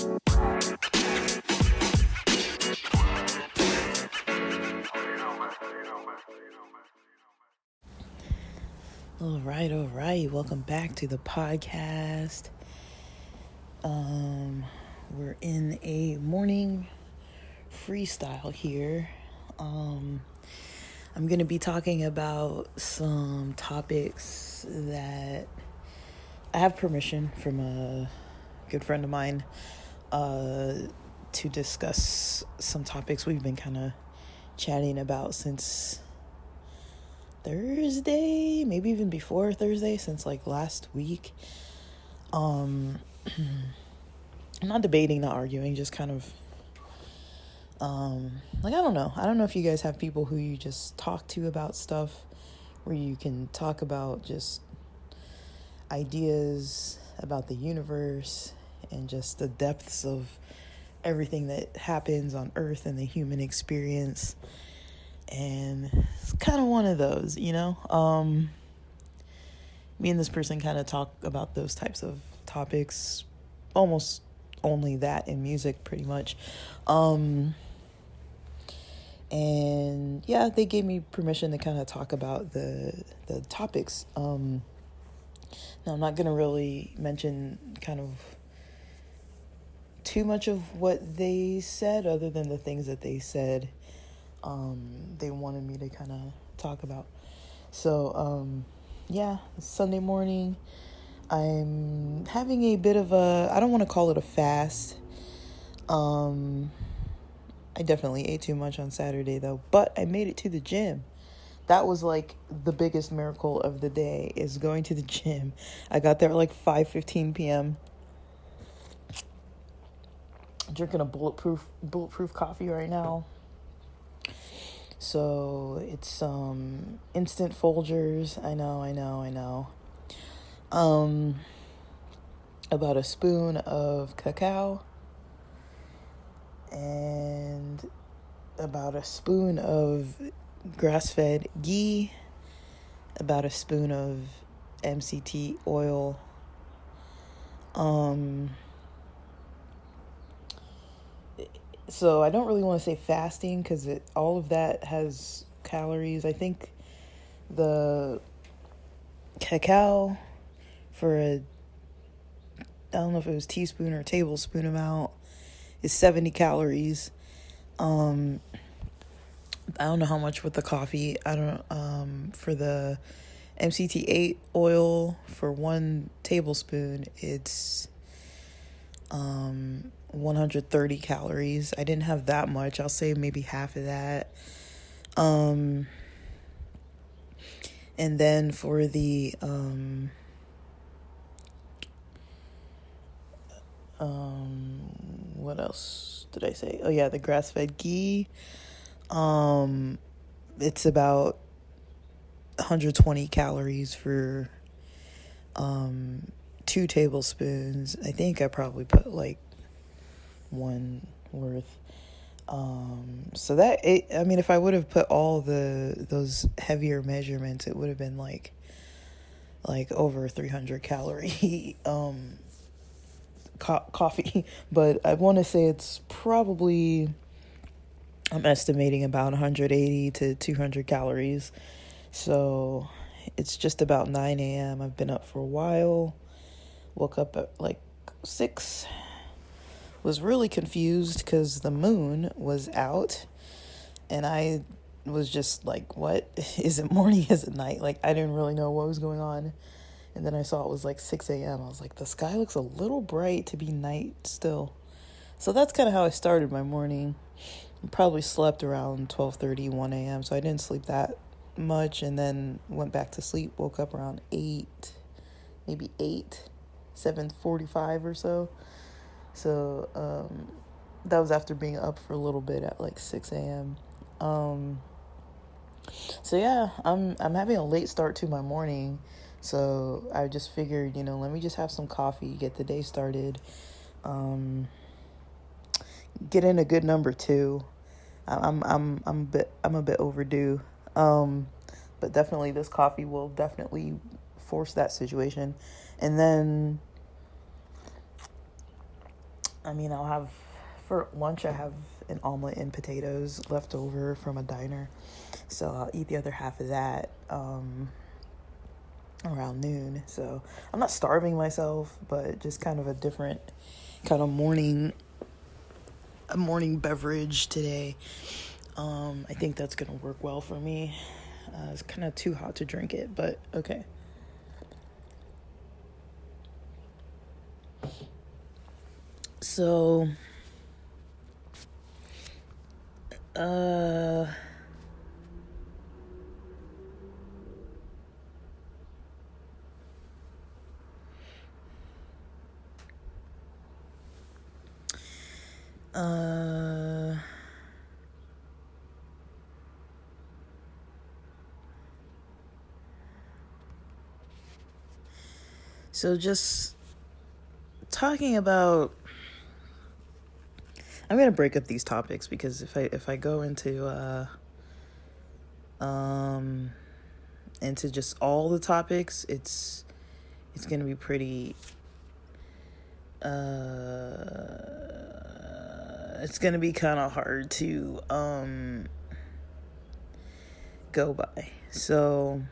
All right. Welcome back to the podcast. We're in a morning freestyle here. I'm going to be talking about some topics that I have permission from a good friend of mine to discuss some topics we've been kind of chatting about since Thursday, maybe even before Thursday, since like last week. I'm not debating, not arguing, just kind of I don't know if you guys have people who you just talk to about stuff, where you can talk about just ideas about the universe and just the depths of everything that happens on Earth and the human experience. And it's kind of one of those, me and this person kind of talk about those types of topics, almost only that in music, pretty much. And yeah, they gave me permission to kind of talk about the topics. Now I'm not gonna really mention kind of too much of what they said, other than the things that they said they wanted me to kind of talk about. So Sunday morning, I'm having a bit of I don't want to call it a fast. I definitely ate too much on Saturday though, but I made it to the gym. That was like the biggest miracle of the day, is going to the gym. I got there at like 5:15 p.m. Drinking a bulletproof coffee right now. So it's instant Folgers. I know. About a spoon of cacao and about a spoon of grass-fed ghee, about a spoon of MCT oil. So I don't really want to say fasting, because all of that has calories. I think the cacao, for I don't know if it was teaspoon or tablespoon amount, is 70 calories. I don't know how much with the coffee. I don't, for the MCT8 oil, for 1 tablespoon, it's 130 calories. I didn't have that much. I'll say maybe half of that. And then for the what else did I say? Oh yeah, the grass-fed ghee. It's about 120 calories for 2 tablespoons. I think I probably put like 1 worth. So that if I would have put all those heavier measurements, it would have been like over 300 calorie coffee. But I want to say it's probably, I'm estimating about 180 to 200 calories. So it's just about 9 a.m. I've been up for a while. Woke up at like 6. Was really confused because the moon was out. And I was just like, what? Is it morning? Is it night? Like, I didn't really know what was going on. And then I saw it was like 6 a.m. I was like, the sky looks a little bright to be night still. So that's kind of how I started my morning. I probably slept around 12:30, 1 a.m. So I didn't sleep that much, and then went back to sleep. Woke up around 8, maybe 8, 7:45 or so. So that was after being up for a little bit at like 6 a.m. So yeah, I'm having a late start to my morning. So I just figured, let me just have some coffee, get the day started. Get in a good number 2. I'm a bit overdue. But definitely this coffee will definitely force that situation. And then I mean, for lunch, I have an omelet and potatoes left over from a diner. So I'll eat the other half of that around noon. So I'm not starving myself, but just kind of a different kind of morning beverage today. I think that's going to work well for me. It's kind of too hot to drink it, but okay. So, uh, uh, so just talking about, I'm gonna break up these topics because if I go into just all the topics, it's gonna be pretty it's gonna be kind of hard to go by. So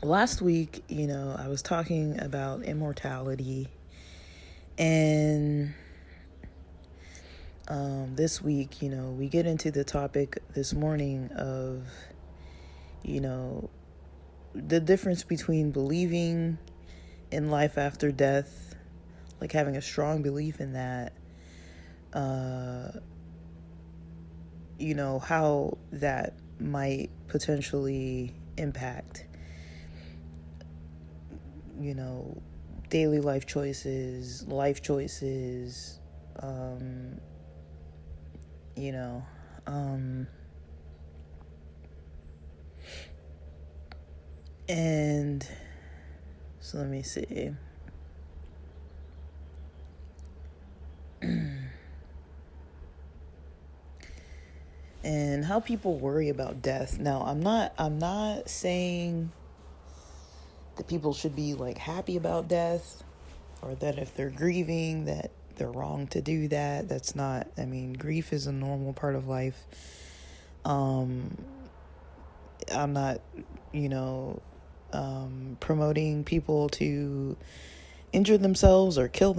last week, I was talking about immortality, and this week, we get into the topic this morning of, the difference between believing in life after death, like having a strong belief in that, how that might potentially impact, daily life choices, you know, and so let me see. And how people worry about death. Now, I'm not saying that people should be like happy about death, or that if they're grieving that they're wrong to do that. That's not, I mean, grief is a normal part of life. I'm not, promoting people to injure themselves or kill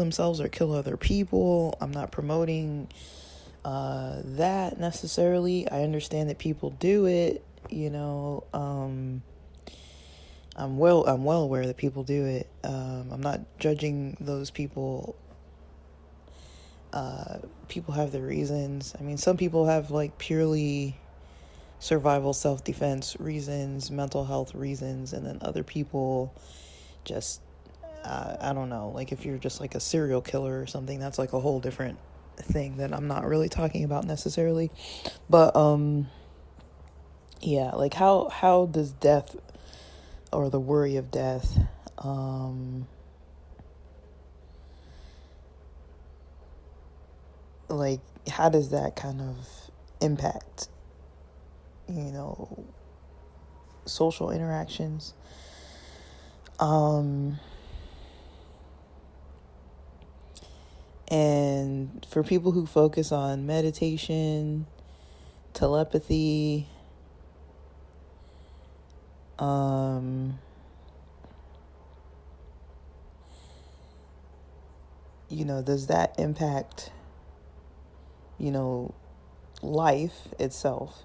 other people. I'm not promoting that necessarily. I understand that people do it, I'm well aware that people do it. I'm not judging those people. People have their reasons. I mean, some people have like purely survival, self-defense reasons, mental health reasons, and then other people just, I don't know, like if you're just like a serial killer or something, that's like a whole different thing that I'm not really talking about necessarily. But yeah, like how does death, or the worry of death, like how does that kind of impact, social interactions? And for people who focus on meditation, telepathy, does that impact, life itself,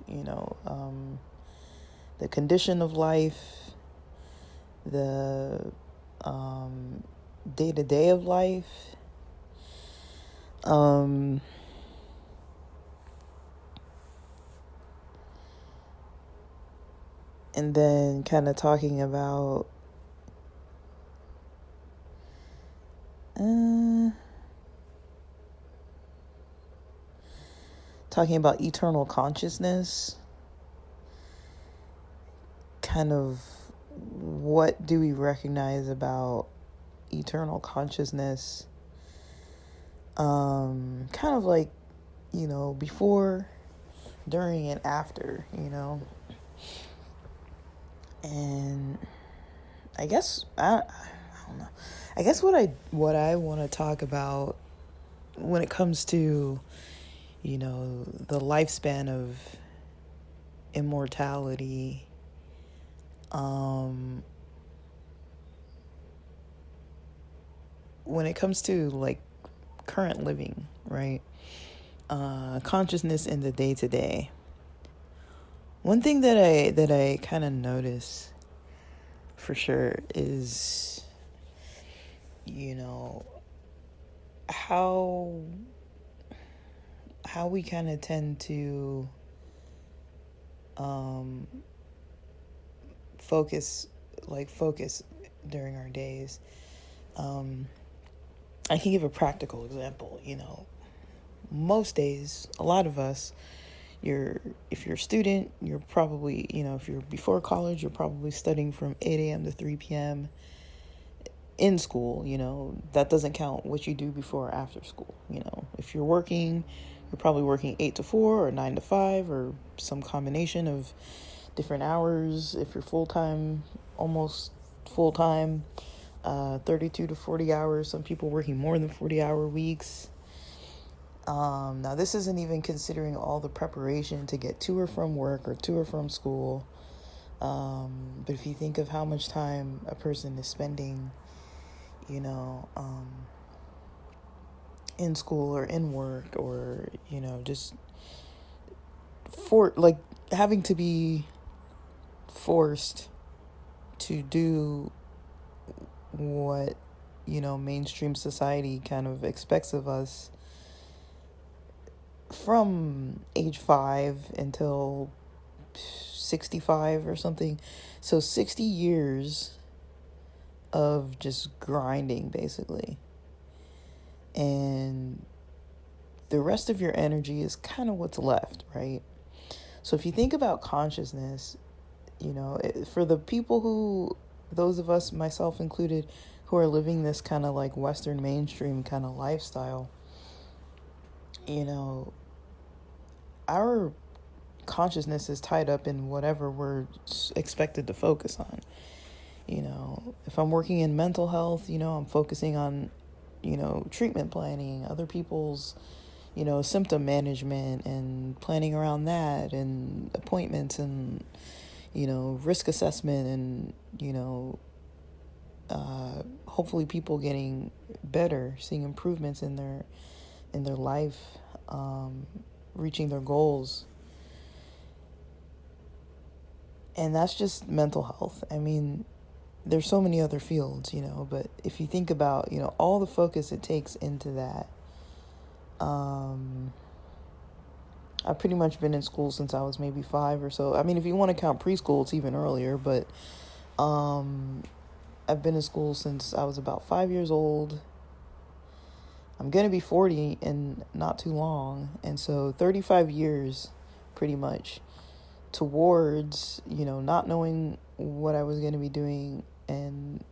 the condition of life, the day-to-day of life, and then kind of talking about eternal consciousness. Kind of what do we recognize about eternal consciousness? Kind of like, before, during, and after, and I guess I don't know. I guess what I want to talk about when it comes to, the lifespan of immortality, when it comes to like current living, right? Consciousness in the day to day. One thing that I kind of notice for sure is, how we kind of tend to focus during our days. I can give a practical example. Most days, a lot of us, if you're a student, you're probably, if you're before college, you're probably studying from 8 a.m. to 3 p.m. in school. That doesn't count what you do before or after school. If you're working, you're probably working 8 to 4 or 9 to 5 or some combination of different hours. If you're full-time, almost full-time, 32 to 40 hours. Some people working more than 40-hour weeks. Now, this isn't even considering all the preparation to get to or from work or to or from school. But if you think of how much time a person is spending, in school or in work, or, just having to be forced to do what, mainstream society kind of expects of us from age 5 until 65 or something. So 60 years of just grinding, basically. And the rest of your energy is kind of what's left, right? So if you think about consciousness, for the people those of us, myself included, who are living this kind of like Western mainstream kind of lifestyle, our consciousness is tied up in whatever we're expected to focus on. If I'm working in mental health, I'm focusing on, treatment planning, other people's, symptom management and planning around that, and appointments and, risk assessment, and, hopefully people getting better, seeing improvements in their life, reaching their goals. And that's just mental health. I mean, there's so many other fields, but if you think about, all the focus it takes into that, I've pretty much been in school since I was maybe 5 or so. I mean, if you want to count preschool, it's even earlier, but I've been in school since I was about 5 years old. I'm going to be 40 in not too long. And so 35 years, pretty much, towards, not knowing what I was going to be doing and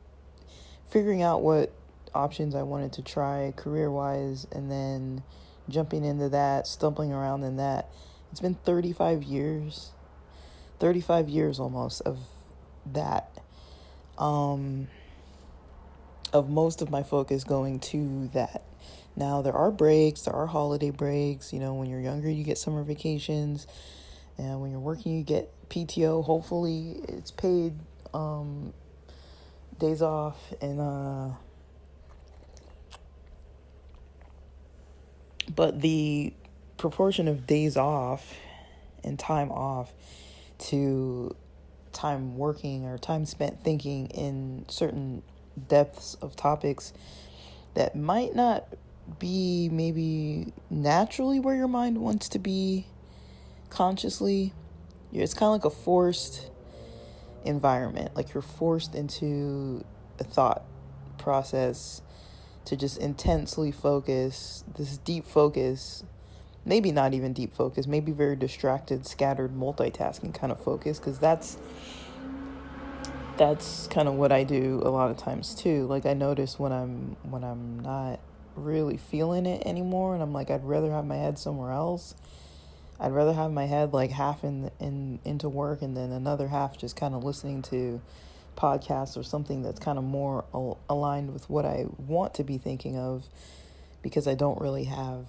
figuring out what options I wanted to try career-wise, and then jumping into that, stumbling around in that. It's been 35 years almost of that, of most of my focus going to that. Now, there are breaks, there are holiday breaks. When you're younger, you get summer vacations. And when you're working, you get PTO. Hopefully, it's paid days off. And but the proportion of days off and time off to time working or time spent thinking in certain depths of topics that might not be maybe naturally where your mind wants to be consciously. It's kind of like a forced environment. Like you're forced into a thought process to just intensely focus, this deep focus, maybe not even deep focus, maybe very distracted, scattered, multitasking kind of focus, because that's kind of what I do a lot of times too. Like I notice when I'm not really feeling it anymore, and I'm like, I'd rather have my head somewhere else. I'd rather have my head like half into work, and then another half just kind of listening to podcasts or something that's kind of more aligned with what I want to be thinking of, because I don't really have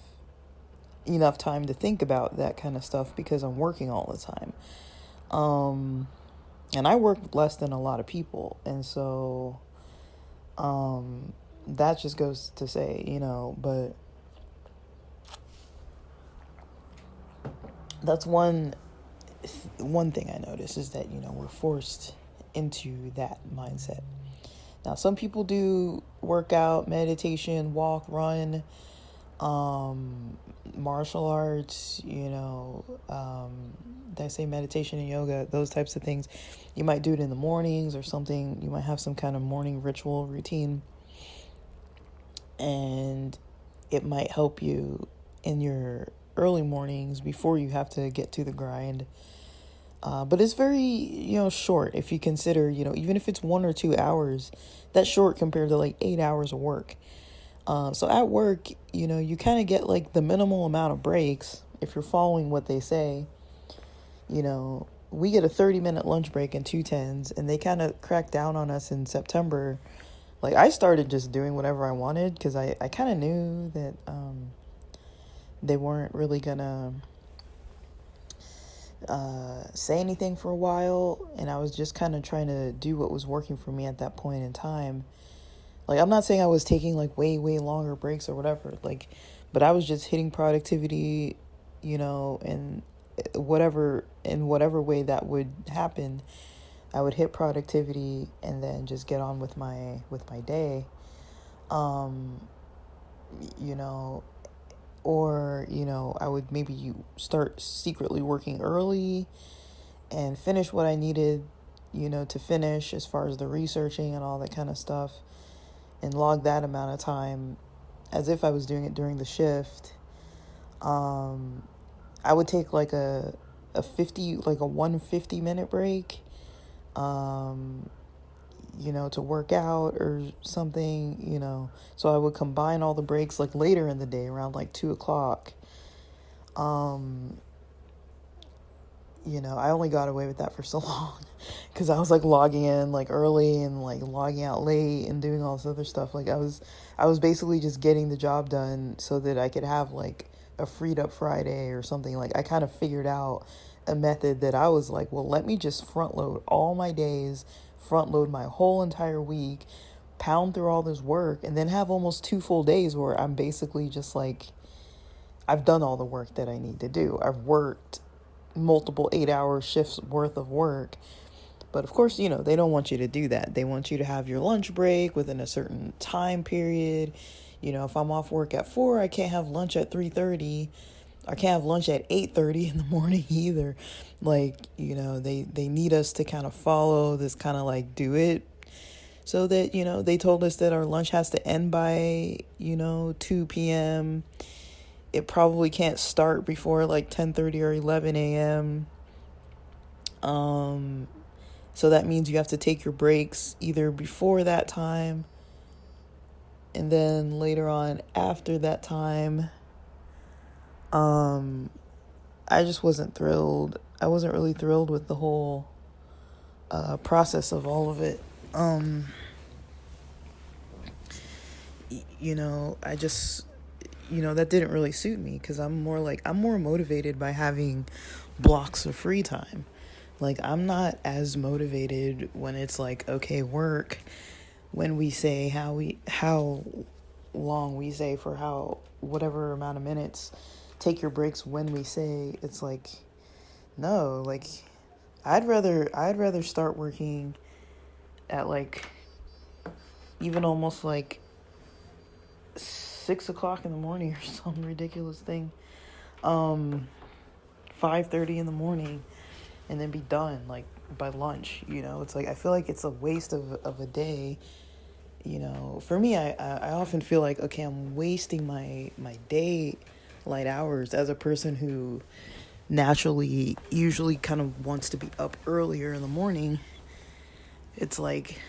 enough time to think about that kind of stuff because I'm working all the time. And I work less than a lot of people. And so that just goes to say, but that's one thing I notice is that, we're forced into that mindset. Now, some people do workout, meditation, walk, run, martial arts, did I say meditation and yoga, those types of things. You might do it in the mornings or something. You might have some kind of morning ritual routine, and it might help you in your early mornings before you have to get to the grind. But it's very, short if you consider, even if it's 1 or 2 hours, that's short compared to like 8 hours of work. So at work, you kind of get like the minimal amount of breaks if you're following what they say. We get a 30-minute lunch break and 2 10s, and they kind of cracked down on us in September. Like, I started just doing whatever I wanted because I kind of knew that they weren't really gonna say anything for a while, and I was just kind of trying to do what was working for me at that point in time. Like, I'm not saying I was taking like way longer breaks or whatever, like, but I was just hitting productivity, and in whatever way that would happen, I would hit productivity and then just get on with my day. Or, I would maybe start secretly working early and finish what I needed, to finish as far as the researching and all that kind of stuff, and log that amount of time as if I was doing it during the shift. I would take like a 150-minute break, to work out or something, so I would combine all the breaks like later in the day around like 2:00. I only got away with that for so long because I was like logging in like early and like logging out late and doing all this other stuff. Like I was basically just getting the job done so that I could have like a freed up Friday or something. Like I kind of figured out a method that I was like, well, let me just front load all my days, front load my whole entire week, pound through all this work, and then have almost 2 full days where I'm basically just like, I've done all the work that I need to do. I've worked multiple 8-hour shifts worth of work. But of course, they don't want you to do that. They want you to have your lunch break within a certain time period. If I'm off work at 4, I can't have lunch at 3:30. I can't have lunch at 8:30 in the morning either. Like, they need us to kind of follow this kind of like do it. So that, they told us that our lunch has to end by, 2 p.m. It probably can't start before like 10:30 or 11 a.m. So that means you have to take your breaks either before that time and then later on after that time. I just wasn't thrilled. I wasn't really thrilled with the whole process of all of it. I just, that didn't really suit me because I'm more motivated by having blocks of free time. Like, I'm not as motivated when it's like, okay, work, when we say how long we say for whatever amount of minutes, take your breaks when we say, it's like, no, like, I'd rather start working at like, even almost like 6:00 in the morning or some ridiculous thing, 5:30 in the morning, and then be done like by lunch. It's like, I feel like it's a waste of a day. For me, I often feel like, okay, I'm wasting my daylight hours as a person who naturally usually kind of wants to be up earlier in the morning. It's like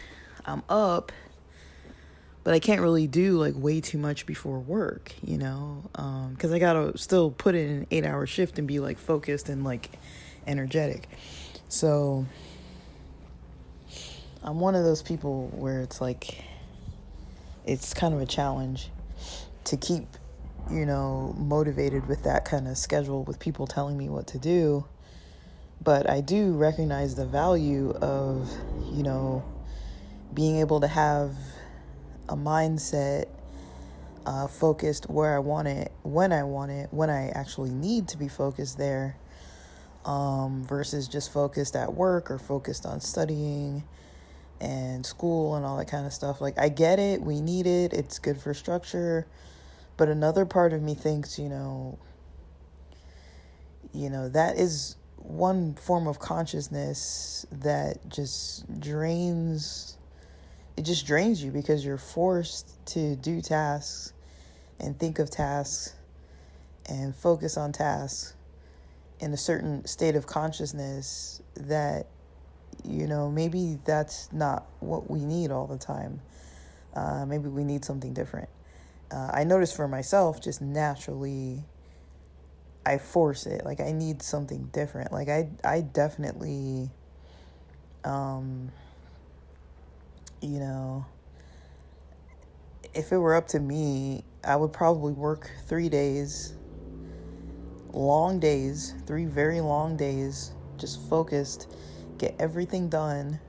I'm up, but I can't really do like way too much before work, because I gotta still put in an 8-hour shift and be like focused and like energetic. So I'm one of those people where it's like, it's kind of a challenge to keep motivated with that kind of schedule with people telling me what to do. But I do recognize the value of, being able to have a mindset focused where I want it, when I actually need to be focused there, versus just focused at work or focused on studying and school and all that kind of stuff. Like, I get it, we need it, it's good for structure, but another part of me thinks, that is one form of consciousness that just drains you, because you're forced to do tasks and think of tasks and focus on tasks in a certain state of consciousness that, maybe that's not what we need all the time. Maybe we need something different. I notice for myself, just naturally, I force it. Like, I need something different. Like, I definitely, if it were up to me, I would probably work 3 days, long days, 3 very long days, just focused, get everything done.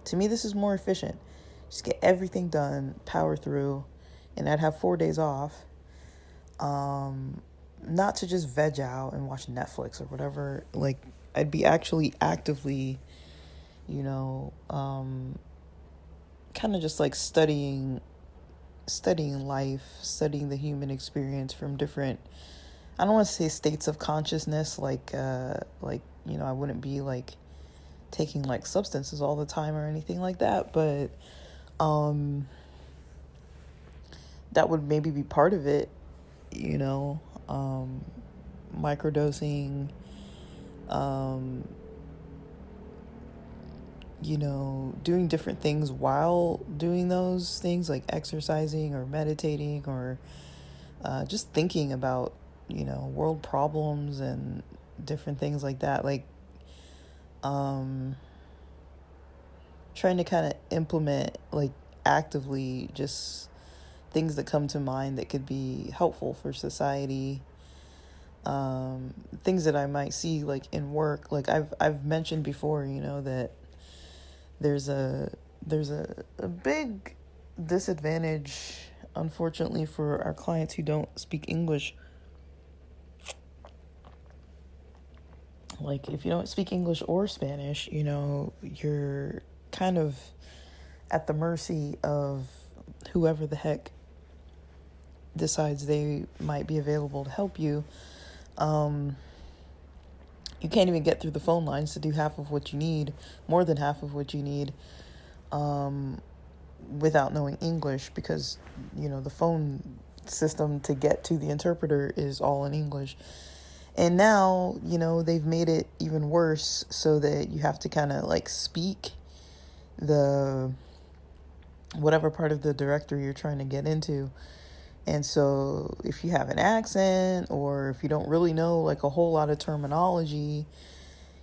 To me, this is more efficient. Just get everything done, power through, and I'd have 4 days off. Not to just veg out and watch Netflix or whatever. Like, I'd be actually actively, kind of just like studying life, studying the human experience from different, I don't want to say states of consciousness, I wouldn't be like taking like substances all the time or anything like that, but that would maybe be part of it, microdosing, doing different things while doing those things, like exercising or meditating or just thinking about, world problems and different things like that. Like, trying to kind of implement, like, actively just things that come to mind that could be helpful for society. Things that I might see, like, in work. Like, I've mentioned before, that there's a big disadvantage, unfortunately, for our clients who don't speak English. Like, if you don't speak English or Spanish, you're kind of at the mercy of whoever the heck decides they might be available to help you. You can't even get through the phone lines to do half of what you need, more than half of what you need, without knowing English, because, the phone system to get to the interpreter is all in English. And now, they've made it even worse so that you have to kind of like speak the whatever part of the directory you're trying to get into. And so if you have an accent, or if you don't really know like a whole lot of terminology,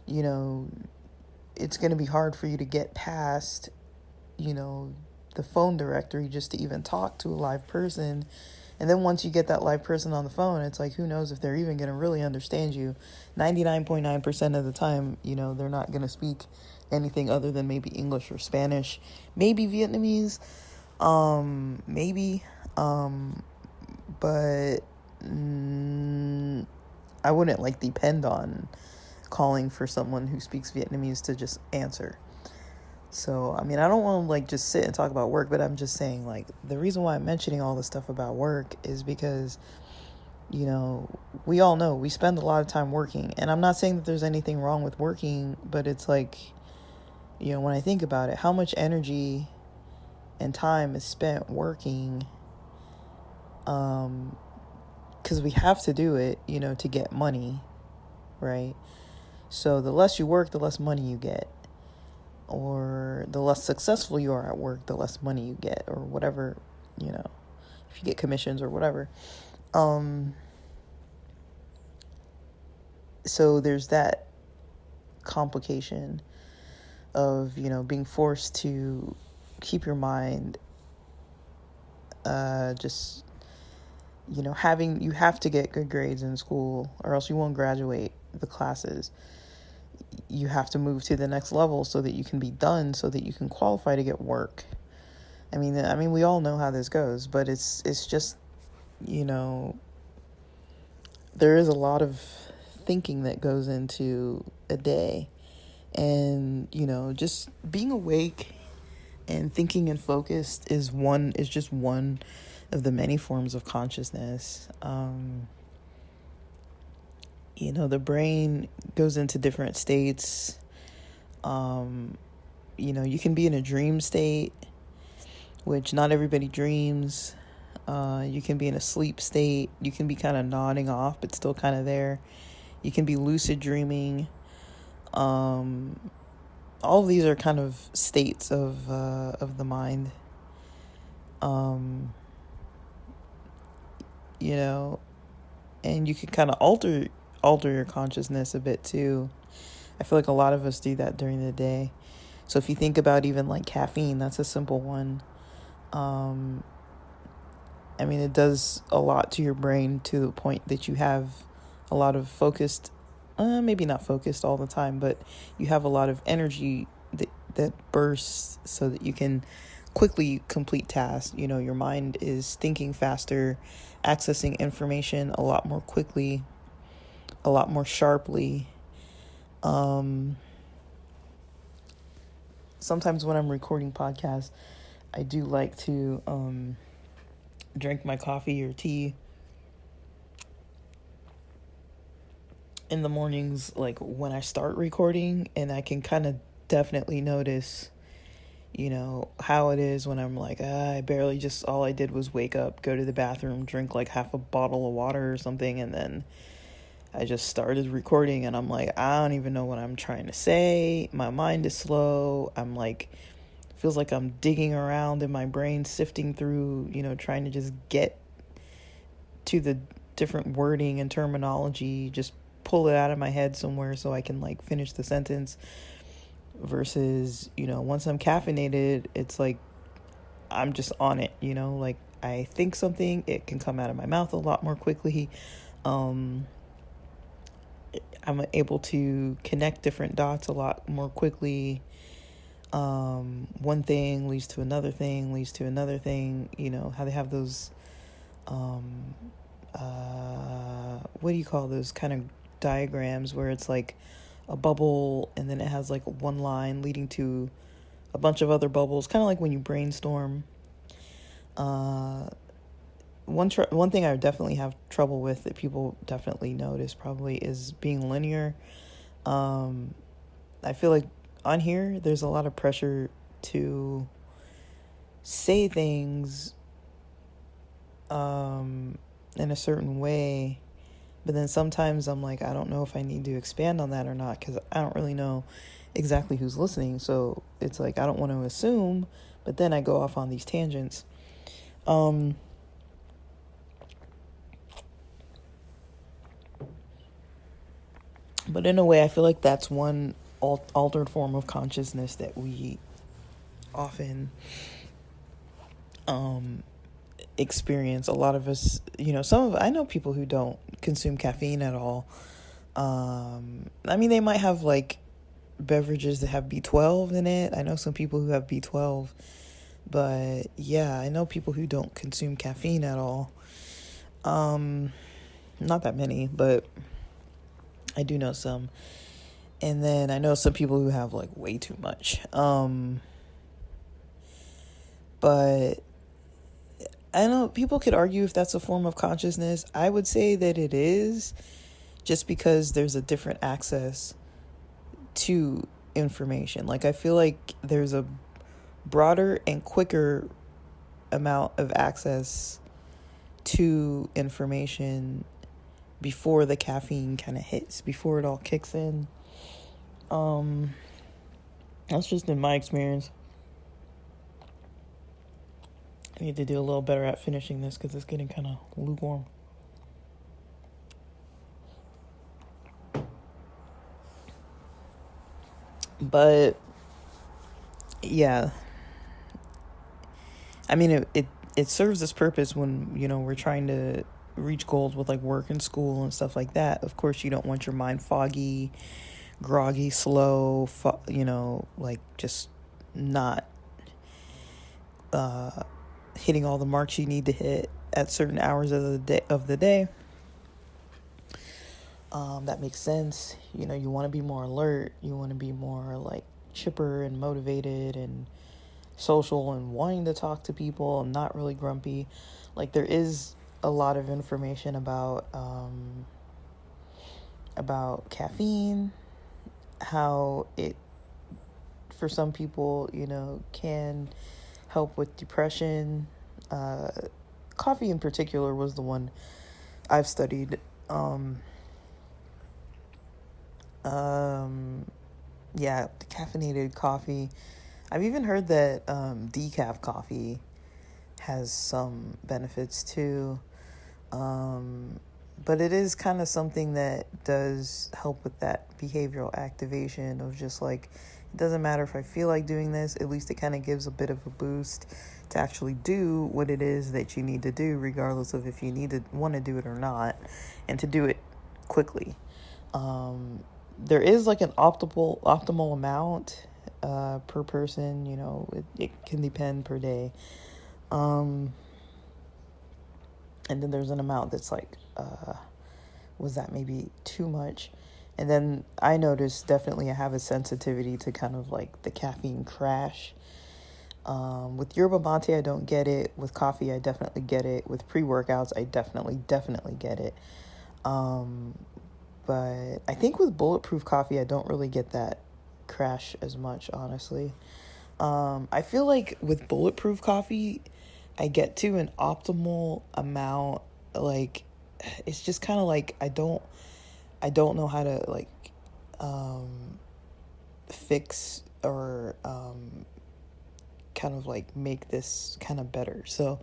it's going to be hard for you to get past, the phone directory just to even talk to a live person. And then once you get that live person on the phone, it's like, who knows if they're even going to really understand you. 99.9% of the time, they're not going to speak anything other than maybe English or Spanish, maybe Vietnamese, maybe, but I wouldn't like depend on calling for someone who speaks Vietnamese to just answer. So, I mean, I don't want to like just sit and talk about work, but I'm just saying, like, the reason why I'm mentioning all this stuff about work is because, we all know we spend a lot of time working. And I'm not saying that there's anything wrong with working, but it's like, when I think about it, how much energy and time is spent working, because we have to do it, to get money, right? So the less you work, the less money you get. Or the less successful you are at work, the less money you get, or whatever, if you get commissions or whatever. So there's that complication of, being forced to keep your mind just, you have to get good grades in school or else you won't graduate the classes. You have to move to the next level so that you can be done, so that you can qualify to get work. I mean, we all know how this goes, but it's just, you know, there is a lot of thinking that goes into a day. And, just being awake and thinking and focused is just one of the many forms of consciousness. The brain goes into different states. You can be in a dream state, which not everybody dreams. You can be in a sleep state. You can be kind of nodding off, but still kind of there. You can be lucid dreaming. All of these are kind of states of the mind. And you can kind of alter your consciousness a bit too. I feel like a lot of us do that during the day. So if you think about even like caffeine, that's a simple one. It does a lot to your brain to the point that you have a lot of focused, maybe not focused all the time, but you have a lot of energy that bursts so that you can quickly complete tasks. Your mind is thinking faster, accessing information a lot more quickly, a lot more sharply. Sometimes when I'm recording podcasts, I do like to drink my coffee or tea in the mornings, like when I start recording, and I can kind of definitely notice, how it is when I'm like, all I did was wake up, go to the bathroom, drink like half a bottle of water or something, and then I just started recording, and I'm like, I don't even know what I'm trying to say. My mind is slow. I'm like, feels like I'm digging around in my brain, sifting through, trying to just get to the different wording and terminology, just pull it out of my head somewhere so I can like finish the sentence. Versus, once I'm caffeinated, it's like I'm just on it, like I think something, it can come out of my mouth a lot more quickly. I'm able to connect different dots a lot more quickly. One thing leads to another thing, how they have those, what do you call those kind of diagrams where it's like a bubble and then it has like one line leading to a bunch of other bubbles, kind of like when you brainstorm. One thing I definitely have trouble with that people definitely notice probably is being linear. I feel like on here there's a lot of pressure to say things in a certain way, but then sometimes I'm like, I don't know if I need to expand on that or not, because I don't really know exactly who's listening. So it's like I don't want to assume, but then I go off on these tangents. But in a way, I feel like that's one altered form of consciousness that we often experience. A lot of us, I know people who don't consume caffeine at all. They might have like beverages that have B12 in it. I know some people who have B12, but yeah, I know people who don't consume caffeine at all. Not that many, but I do know some. And then I know some people who have like way too much. But I know people could argue if that's a form of consciousness. I would say that it is, just because there's a different access to information. Like I feel like there's a broader and quicker amount of access to information before the caffeine kind of hits, before it all kicks in. That's just in my experience. I need to do a little better at finishing this because it's getting kind of lukewarm. But yeah, it serves this purpose when we're trying to reach goals with like work and school and stuff like that, of course you don't want your mind foggy, groggy, slow, like just not hitting all the marks you need to hit at certain hours of the day. That makes sense. You know, you want to be more alert. You want to be more like chipper and motivated and social and wanting to talk to people and not really grumpy. Like there is a lot of information about caffeine, how it, for some people, you know, can help with depression. Coffee in particular was the one I've studied. Yeah, decaffeinated coffee. I've even heard that decaf coffee has some benefits too. But it is kind of something that does help with that behavioral activation of just like, it doesn't matter if I feel like doing this, at least it kind of gives a bit of a boost to actually do what it is that you need to do, regardless of if you want to do it or not, and to do it quickly. There is like an optimal amount per person, you know, it can depend per day. And then there's an amount that's like, was that maybe too much? And then I noticed definitely I have a sensitivity to kind of like the caffeine crash. With yerba mate, I don't get it. With coffee, I definitely get it. With pre-workouts, I definitely get it. But I think with bulletproof coffee, I don't really get that crash as much, honestly. I feel like with bulletproof coffee, I get to an optimal amount. Like, it's just kind of like I don't know how to like fix or kind of like make this kind of better. So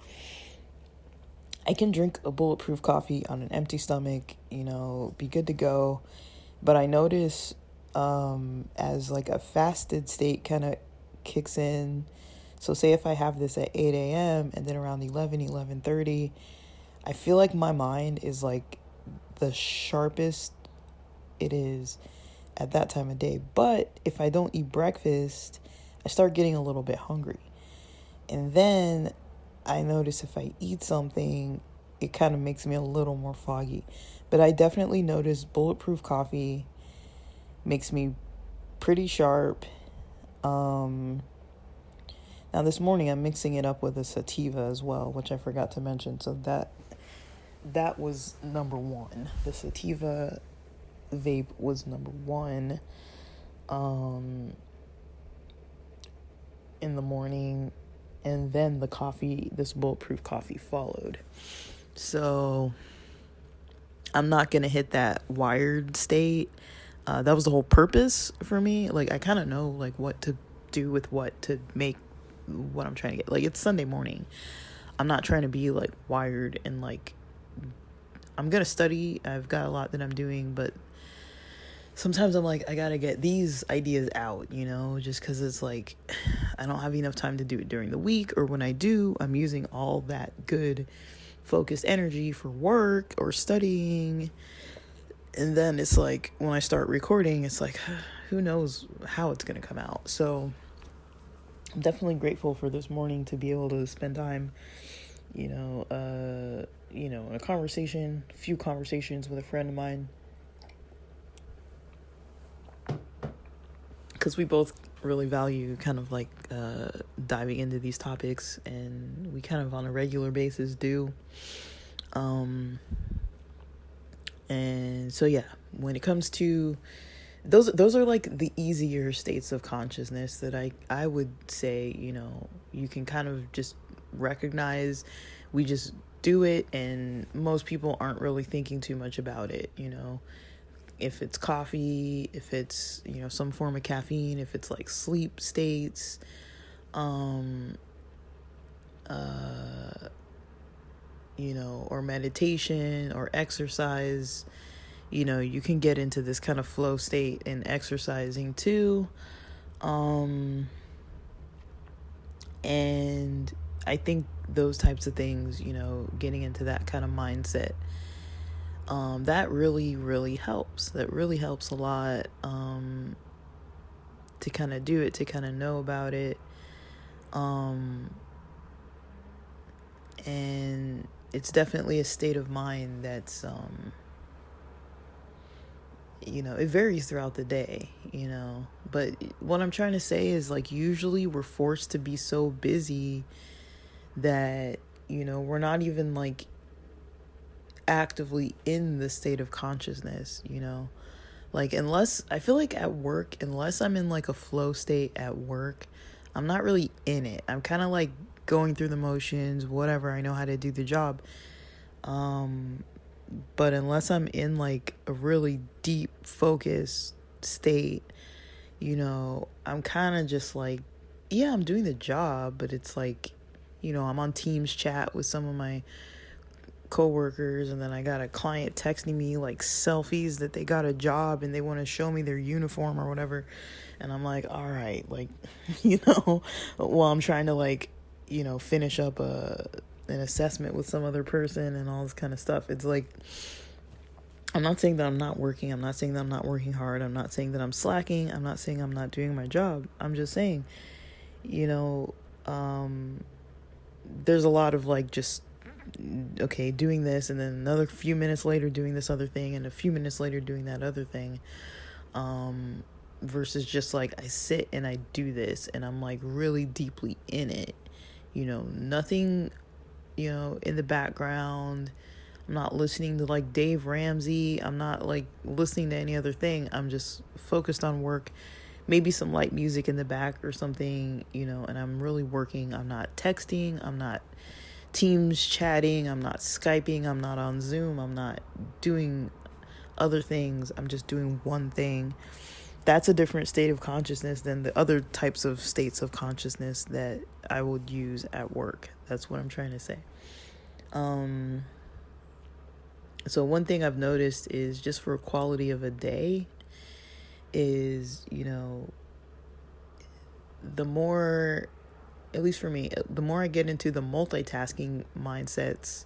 I can drink a bulletproof coffee on an empty stomach, you know, be good to go. But I notice as like a fasted state kind of kicks in. So say if I have this at 8 a.m. and then around 11:30, I feel like my mind is like the sharpest it is at that time of day. But if I don't eat breakfast, I start getting a little bit hungry. And then I notice if I eat something, it kind of makes me a little more foggy. But I definitely notice bulletproof coffee makes me pretty sharp. Now this morning I'm mixing it up with a sativa as well, which I forgot to mention. So that was number one. The sativa vape was number one in the morning. And then the coffee, this bulletproof coffee followed. So I'm not going to hit that wired state. That was the whole purpose for me. Like, I kind of know, like, what to do with what to make what I'm trying to get. Like, it's Sunday morning. I'm not trying to be, like, wired and, like, I'm going to study. I've got a lot that I'm doing, but sometimes I'm like, I got to get these ideas out, you know, just because it's like, I don't have enough time to do it during the week, or when I do, I'm using all that good focused energy for work or studying. And then it's like, when I start recording, it's like, who knows how it's going to come out. So I'm definitely grateful for this morning to be able to spend time, in a few conversations with a friend of mine. Because we both really value kind of like diving into these topics, and we kind of on a regular basis do. And so, yeah, when it comes to those are like the easier states of consciousness that I would say, you can kind of just recognize. We just do it, and most people aren't really thinking too much about it, if it's coffee, if it's, some form of caffeine, if it's like sleep states, or meditation or exercise, you can get into this kind of flow state in exercising too. And I think those types of things, getting into that kind of mindset, that really, really helps. That really helps a lot, to kind of do it, to kind of know about it. And it's definitely a state of mind that's, it varies throughout the day, but what I'm trying to say is, like, usually we're forced to be so busy that, we're not even, like, actively in the state of consciousness, like, unless I feel like at work, unless I'm in like a flow state at work, I'm not really in it. I'm kind of like going through the motions, whatever. I know how to do the job. But unless I'm in like a really deep focus state, I'm kind of just like, yeah, I'm doing the job, but it's like, I'm on Teams chat with some of my coworkers, and then I got a client texting me like selfies that they got a job and they want to show me their uniform or whatever, and I'm like, all right, like, while I'm trying to, like, finish up an assessment with some other person and all this kind of stuff. It's like, I'm not saying that I'm not working. I'm not saying that I'm not working hard. I'm not saying that I'm slacking. I'm not saying I'm not doing my job. I'm just saying, there's a lot of like just, okay, doing this, and then another few minutes later doing this other thing, and a few minutes later doing that other thing, versus just like I sit and I do this and I'm like really deeply in it, nothing, in the background. I'm not listening to like Dave Ramsey. I'm not like listening to any other thing. I'm just focused on work, maybe some light music in the back or something, and I'm really working. I'm not texting. I'm not Teams chatting. I'm not Skyping. I'm not on Zoom. I'm not doing other things. I'm just doing one thing. That's a different state of consciousness than the other types of states of consciousness that I would use at work. That's what I'm trying to say. So one thing I've noticed is, just for quality of a day, is, the more, at least for me, the more I get into the multitasking mindsets,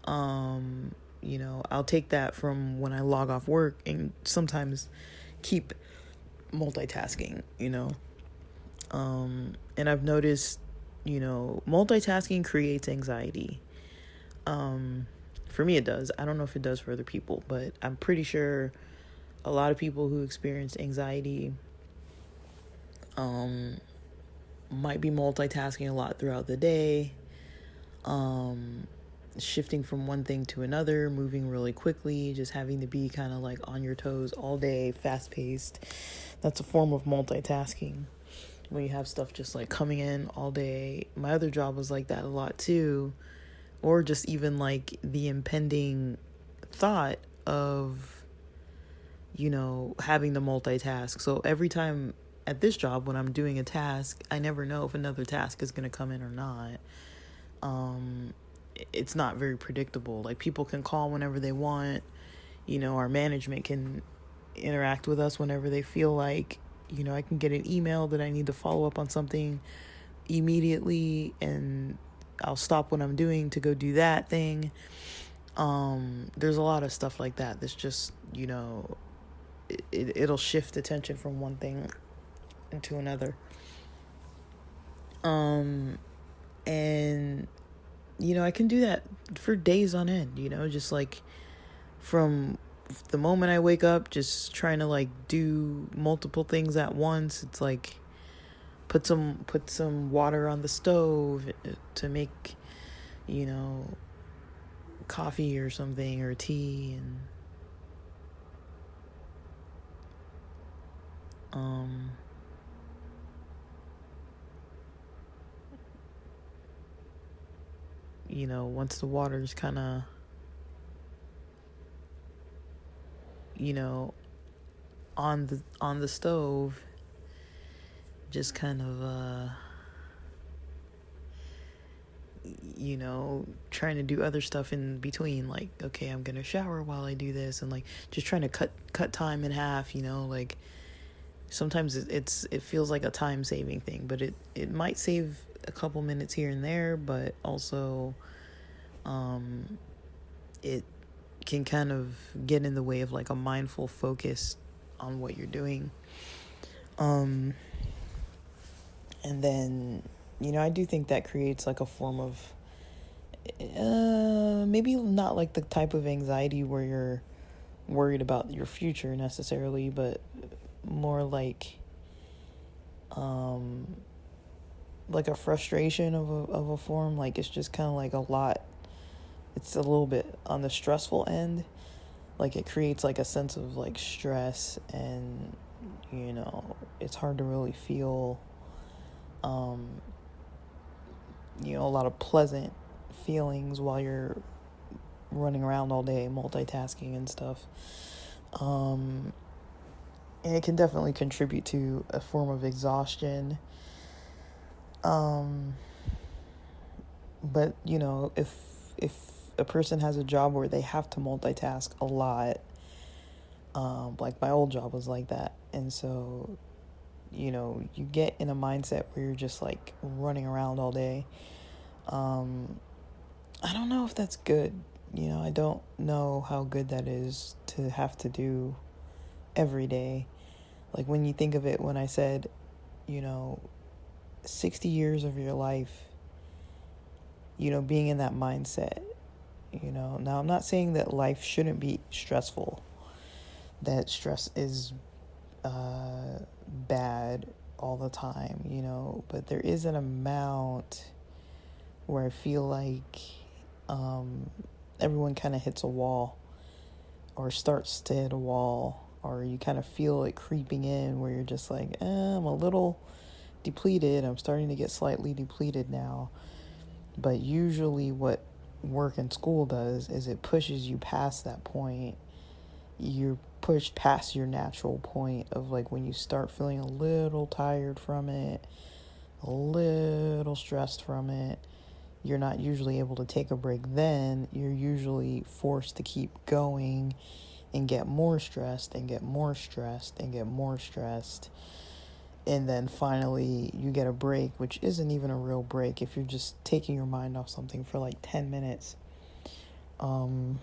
I'll take that from when I log off work and sometimes keep multitasking, and I've noticed, multitasking creates anxiety. For me, it does. I don't know if it does for other people, but I'm pretty sure a lot of people who experience anxiety, might be multitasking a lot throughout the day, shifting from one thing to another, moving really quickly, just having to be kind of like on your toes all day, fast paced. That's a form of multitasking, when you have stuff just like coming in all day. My other job was like that a lot too, or just even like the impending thought of, having to multitask. So every time at this job, when I'm doing a task, I never know if another task is going to come in or not. It's not very predictable. Like, people can call whenever they want. Our management can interact with us whenever they feel like. I can get an email that I need to follow up on something immediately, and I'll stop what I'm doing to go do that thing. There's a lot of stuff like that that's just, it'll shift attention from one thing into another. And I can do that for days on end, just like from the moment I wake up, just trying to like do multiple things at once. It's like put some water on the stove to make, coffee or something, or tea, and once the water's kind of, on the stove, just kind of trying to do other stuff in between, like, okay, I'm gonna shower while I do this, and like just trying to cut time in half, like sometimes it feels like a time saving thing, but it might save a couple minutes here and there, but also it can kind of get in the way of like a mindful focus on what you're doing. And then, I do think that creates like a form of maybe not like the type of anxiety where you're worried about your future necessarily, but more like a frustration of a form. Like it's just kind of like a lot. It's a little bit on the stressful end. Like it creates like a sense of like stress, and it's hard to really feel a lot of pleasant feelings while you're running around all day multitasking and stuff. And it can definitely contribute to a form of exhaustion. But if a person has a job where they have to multitask a lot, like my old job was like that, and so you get in a mindset where you're just like running around all day. I don't know if that's good. I don't know how good that is to have to do every day. Like when you think of it, when I said 60 years of your life, being in that mindset. Now I'm not saying that life shouldn't be stressful, that stress is bad all the time, but there is an amount where I feel like everyone kind of hits a wall or starts to hit a wall, or you kind of feel it creeping in where you're just like, I'm a little depleted. I'm starting to get slightly depleted now. But usually what work and school does is it pushes you past that point. You're pushed past your natural point of like when you start feeling a little tired from it, a little stressed from it. You're not usually able to take a break then. You're usually forced to keep going and get more stressed and get more stressed and get more stressed. And then finally you get a break, which isn't even a real break if you're just taking your mind off something for like 10 minutes. I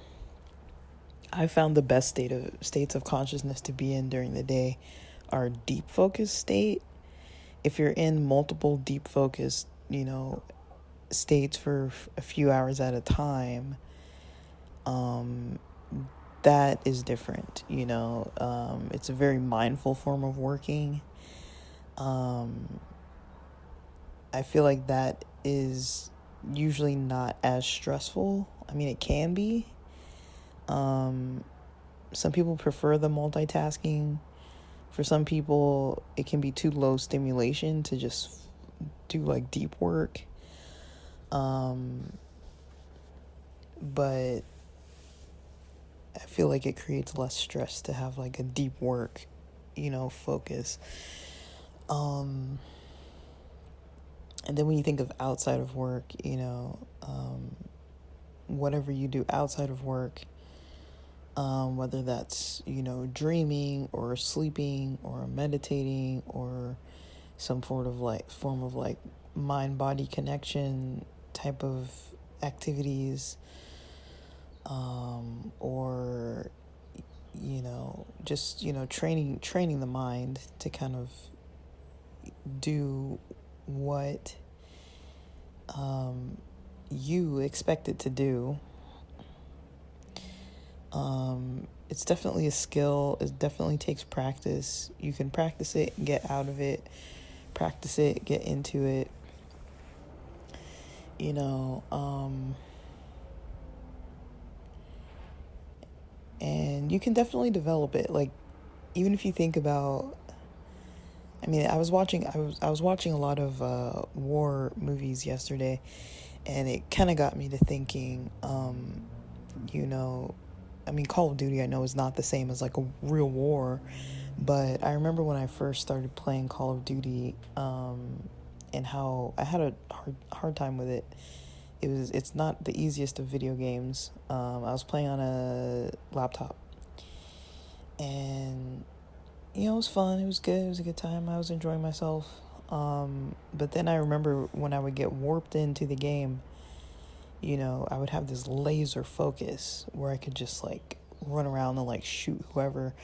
found the best states of consciousness to be in during the day are deep focus state. If you're in multiple deep focus, states for a few hours at a time, that is different. It's a very mindful form of working. I feel like that is usually not as stressful. I mean, it can be. Some people prefer the multitasking. For some people, it can be too low stimulation to just do like deep work. But I feel like it creates less stress to have like a deep work, focus. And then when you think of outside of work, whatever you do outside of work, whether that's, dreaming or sleeping or meditating or some form of like mind-body connection type of activities, or just training the mind to kind of do what you expect it to do. It's definitely a skill. It definitely takes practice. You can practice it, get out of it, practice it, get into it. And you can definitely develop it. Like, even if you think about, I mean, I was watching a lot of war movies yesterday, and it kind of got me to thinking, I mean, Call of Duty I know is not the same as like a real war, but I remember when I first started playing Call of Duty, and how I had a hard time with it. It's not the easiest of video games. I was playing on a laptop, and it was fun. It was good. It was a good time. I was enjoying myself. But then I remember when I would get warped into the game, I would have this laser focus where I could just like run around and like shoot whoever,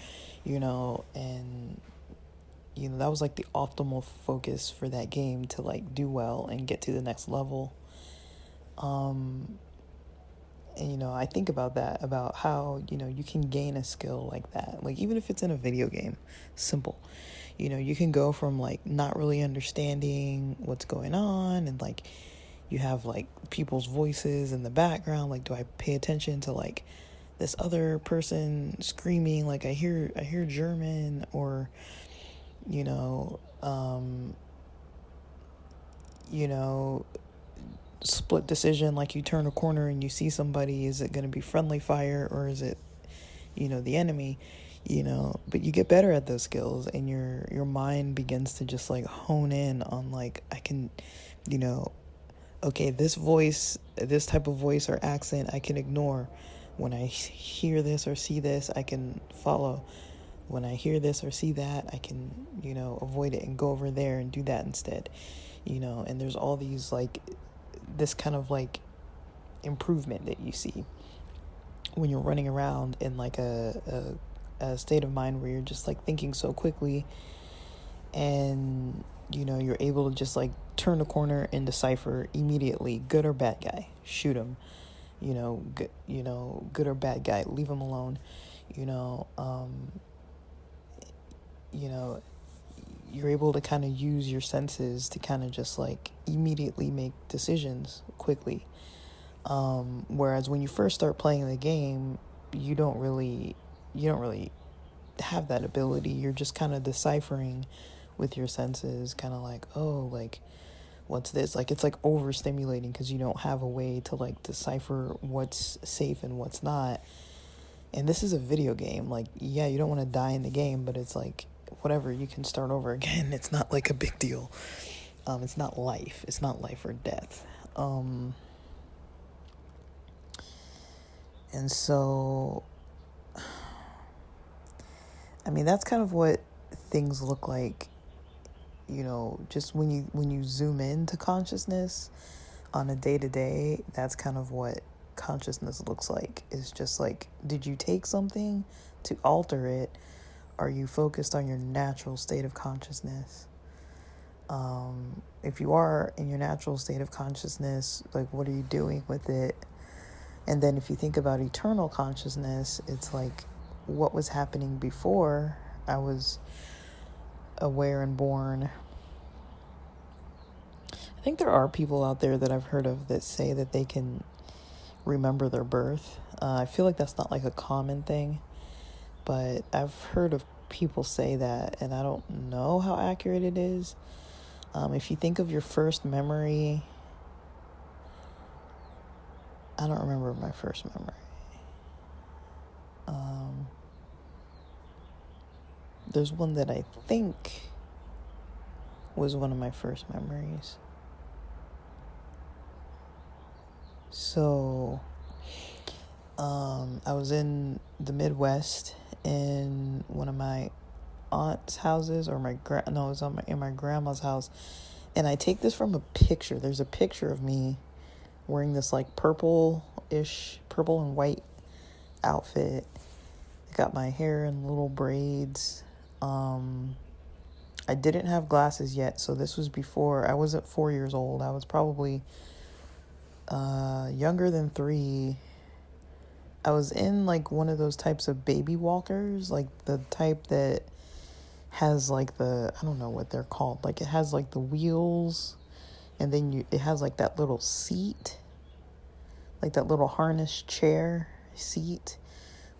and that was like the optimal focus for that game to like do well and get to the next level. And I think about that, about how you can gain a skill like that, like even if it's in a video game, simple. You can go from like not really understanding what's going on, and like you have like people's voices in the background, like do I pay attention to like this other person screaming, like I hear German, or you know um you know split decision, like you turn a corner and you see somebody, is it going to be friendly fire or is it the enemy? But you get better at those skills, and your mind begins to just like hone in on like, I can, okay, this type of voice or accent I can ignore. When I hear this or see this, I can follow. When I hear this or see that, I can avoid it and go over there and do that instead. And there's all these like this kind of like improvement that you see when you're running around in like a state of mind where you're just like thinking so quickly, and you're able to just like turn a corner and decipher immediately, good or bad guy, shoot him, good or bad guy, leave him alone. you know um you know you're able to kind of use your senses to kind of just like immediately make decisions quickly. Whereas when you first start playing the game, you don't really have that ability. You're just kind of deciphering with your senses, kind of like, oh, like, what's this? Like, it's like overstimulating because you don't have a way to like decipher what's safe and what's not. And this is a video game. Like, yeah, you don't want to die in the game, but it's like, whatever, you can start over again. It's not like a big deal. It's not life. It's not life or death. And so, I mean, that's kind of what things look like, just when you zoom into consciousness on a day-to-day. That's kind of what consciousness looks like. It's just like, did you take something to alter it? Are you focused on your natural state of consciousness? If you are in your natural state of consciousness, like, what are you doing with it? And then if you think about eternal consciousness, it's like, what was happening before I was aware and born? I think there are people out there that I've heard of that say that they can remember their birth. I feel like that's not like a common thing, but I've heard of people say that, and I don't know how accurate it is. If you think of your first memory, I don't remember my first memory. There's one that I think was one of my first memories. So, I was in the Midwest in one of my aunt's houses, or it was in my grandma's house, and I take this from a picture. There's a picture of me wearing this like purple and white outfit. I got my hair in little braids. I didn't have glasses yet, so this was before. I wasn't 4 years old. I was probably younger than 3. I was in like one of those types of baby walkers, like the type that has like I don't know what they're called. Like, it has like the wheels, and then it has like that little seat, like that little harness chair seat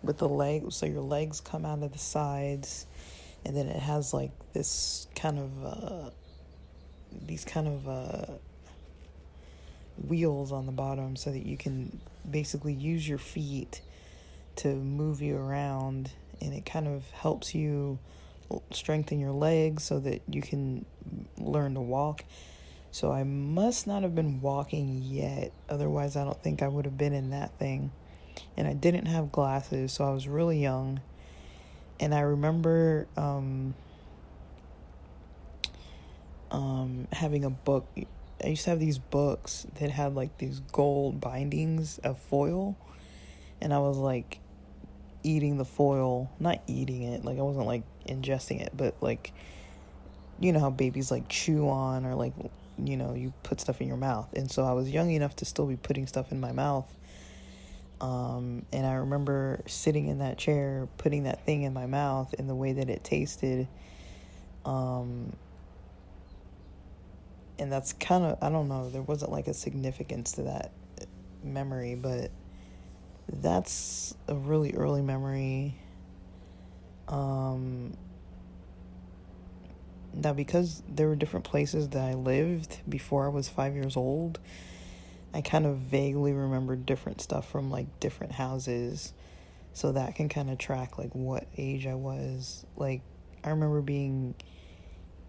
with the legs, so your legs come out of the sides, and then it has like this kind of these kind of wheels on the bottom, so that you can basically use your feet to move you around, and it kind of helps you strengthen your legs so that you can learn to walk. So I must not have been walking yet, otherwise I don't think I would have been in that thing. And I didn't have glasses, so I was really young. And I remember having a book. I used to have these books that had like these gold bindings of foil, and I was like eating the foil, not eating it, like I wasn't like ingesting it, but like, you know how babies like chew on, or like, you know, you put stuff in your mouth. And so I was young enough to still be putting stuff in my mouth. And I remember sitting in that chair, putting that thing in my mouth, and the way that it tasted. And that's kind of, I don't know, there wasn't like a significance to that memory, but that's a really early memory. Now, because there were different places that I lived before I was 5 years old, I kind of vaguely remember different stuff from like different houses. So that can kind of track like what age I was. Like, I remember being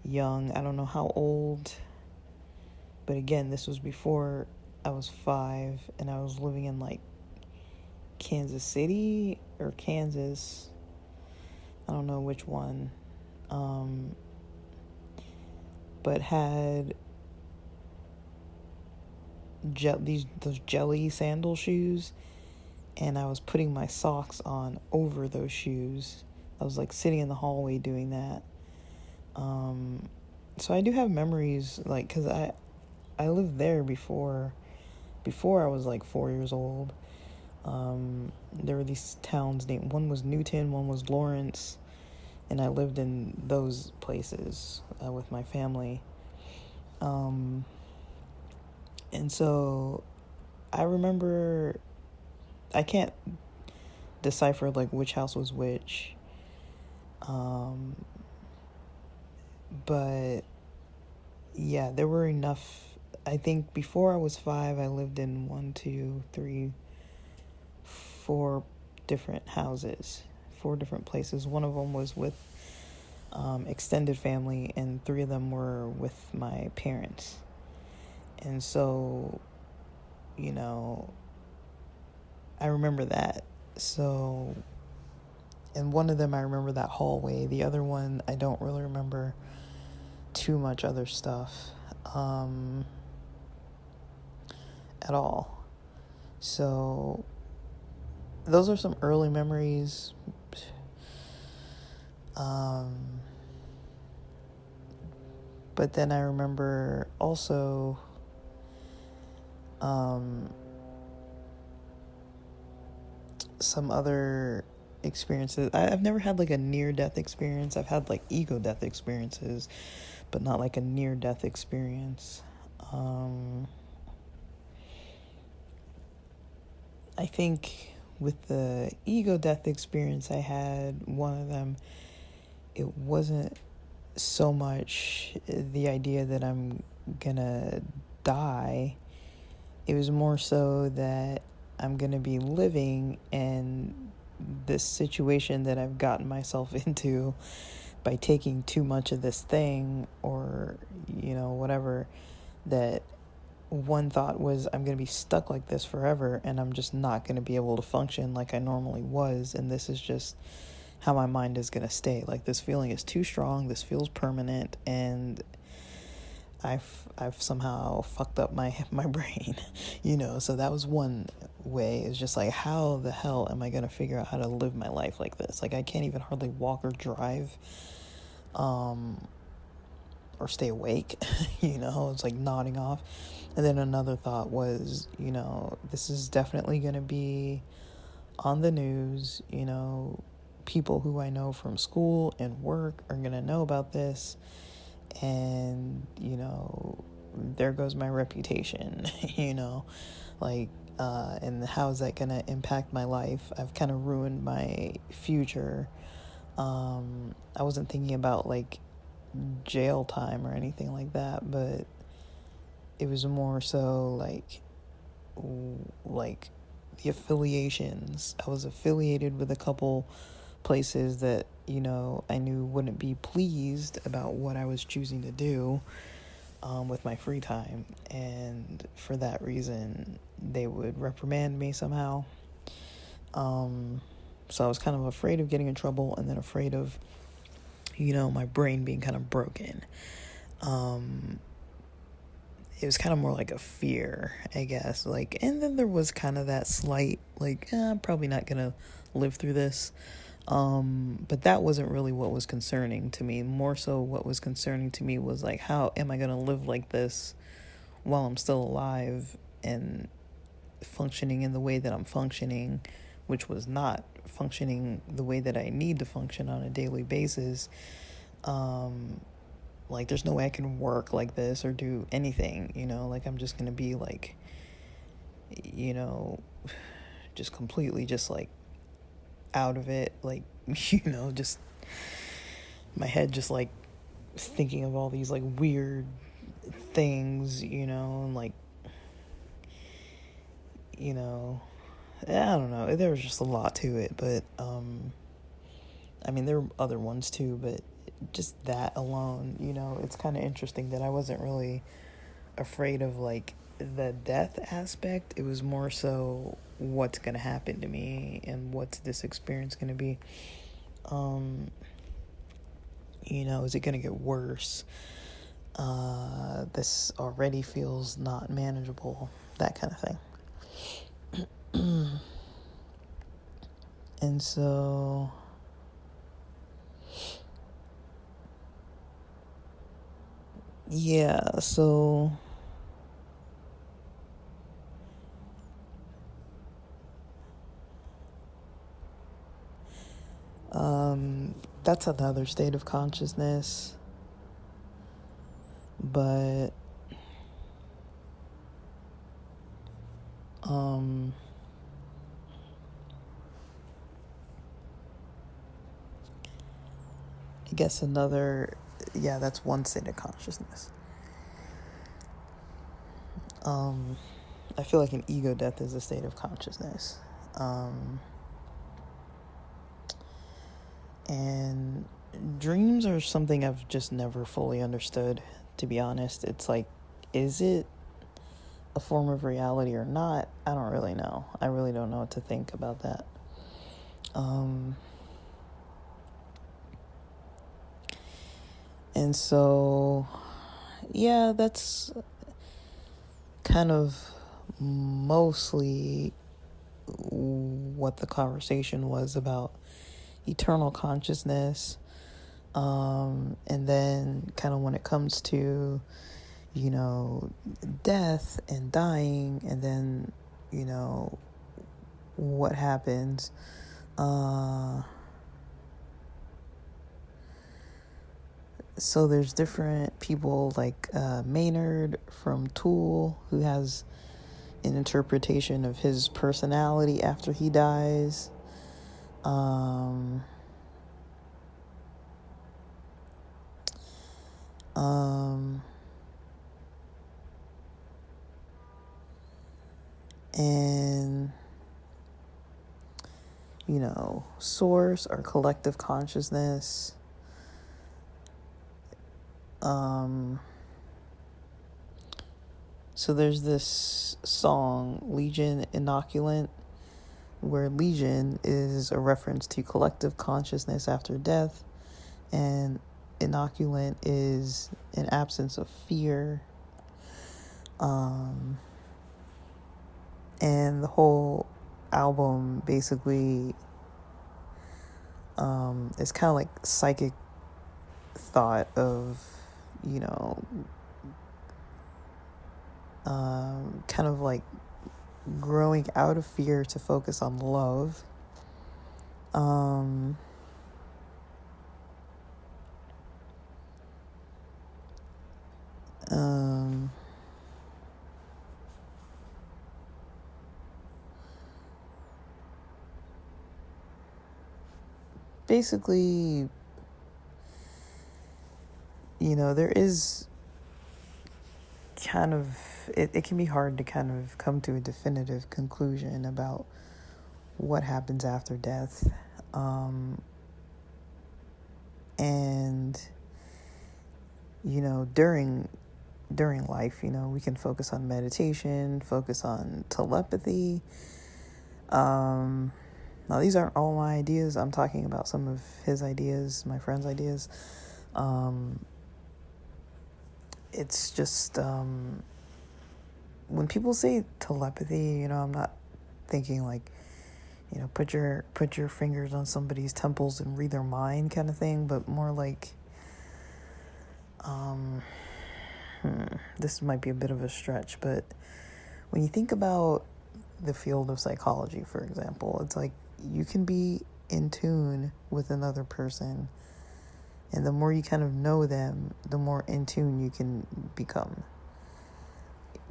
young. I don't know how old, but again, this was before I was 5, and I was living in like Kansas City or Kansas. I don't know which one. But had those jelly sandal shoes, and I was putting my socks on over those shoes. I was like sitting in the hallway doing that. So I do have memories, like, because I lived there before I was like 4 years old. There were these towns named, one was Newton, one was Lawrence, and I lived in those places with my family. And so I remember, I can't decipher like which house was which, but yeah, there were enough. I think before I was 5, I lived in 1, 2, 3, 4 different houses, 4 different places. One of them was with extended family, and 3 of them were with my parents. And so, you know, I remember that. So, and one of them I remember that hallway. The other one I don't really remember too much other stuff at all. So those are some early memories. But then I remember also some other experiences. I've never had like a near-death experience. I've had like ego-death experiences, but not like a near-death experience. I think with the ego-death experience I had, one of them, it wasn't so much the idea that I'm gonna die. It was more so that I'm gonna be living, and this situation that I've gotten myself into by taking too much of this thing, or, you know, whatever, that one thought was I'm going to be stuck like this forever, and I'm just not going to be able to function like I normally was, and this is just how my mind is going to stay. Like, this feeling is too strong, this feels permanent, and I've somehow fucked up my brain, you know. So that was one way. It's just like, how the hell am I going to figure out how to live my life like this? Like, I can't even hardly walk or drive, or stay awake, you know. It's like nodding off. And then another thought was, you know, this is definitely going to be on the news, you know, people who I know from school and work are going to know about this, and, you know, there goes my reputation, you know, like, and how is that going to impact my life? I've kind of ruined my future. I wasn't thinking about like jail time or anything like that, but it was more so like the affiliations. I was affiliated with a couple places that, you know, I knew wouldn't be pleased about what I was choosing to do with my free time, and for that reason they would reprimand me somehow. So I was kind of afraid of getting in trouble, and then afraid of, you know, my brain being kind of broken. Um, it was kind of more like a fear, I guess. Like, and then there was kind of that slight, like, I'm probably not gonna live through this. But that wasn't really what was concerning to me. More so, what was concerning to me was like, how am I gonna live like this while I'm still alive and functioning in the way that I'm functioning, which was not functioning the way that I need to function on a daily basis. Like, there's no way I can work like this or do anything, like, I'm just gonna be like, you know, just completely just like out of it, like, just my head just like thinking of all these like weird things, and like, I don't know. There was just a lot to it, but I mean, there were other ones too, but just that alone, it's kind of interesting that I wasn't really afraid of like the death aspect. It was more so what's gonna happen to me and what's this experience gonna be. Is it gonna get worse? This already feels not manageable, that kind of thing. And so yeah, so that's another state of consciousness, but I guess that's one state of consciousness. I feel like an ego death is a state of consciousness. And dreams are something I've just never fully understood, to be honest. It's like, is it a form of reality or not? I don't really know. I really don't know what to think about that. And so, yeah, that's kind of mostly what the conversation was about: eternal consciousness. And then kind of when it comes to, death and dying, and then, what happens. So there's different people like Maynard from Tool, who has an interpretation of his personality after he dies. And source or collective consciousness. So there's this song, Legion Inoculant, where Legion is a reference to collective consciousness after death, and inoculant is an absence of fear. And the whole album basically is kind of like psychic thought of, kind of like growing out of fear to focus on love. Basically, there is kind of, it can be hard to kind of come to a definitive conclusion about what happens after death. And, during life, we can focus on meditation, focus on telepathy. Now, these aren't all my ideas. I'm talking about some of his ideas, my friend's ideas. it's just, when people say telepathy, I'm not thinking like, put your fingers on somebody's temples and read their mind kind of thing, but more like, this might be a bit of a stretch, but when you think about the field of psychology, for example, it's like you can be in tune with another person, and the more you kind of know them, the more in tune you can become.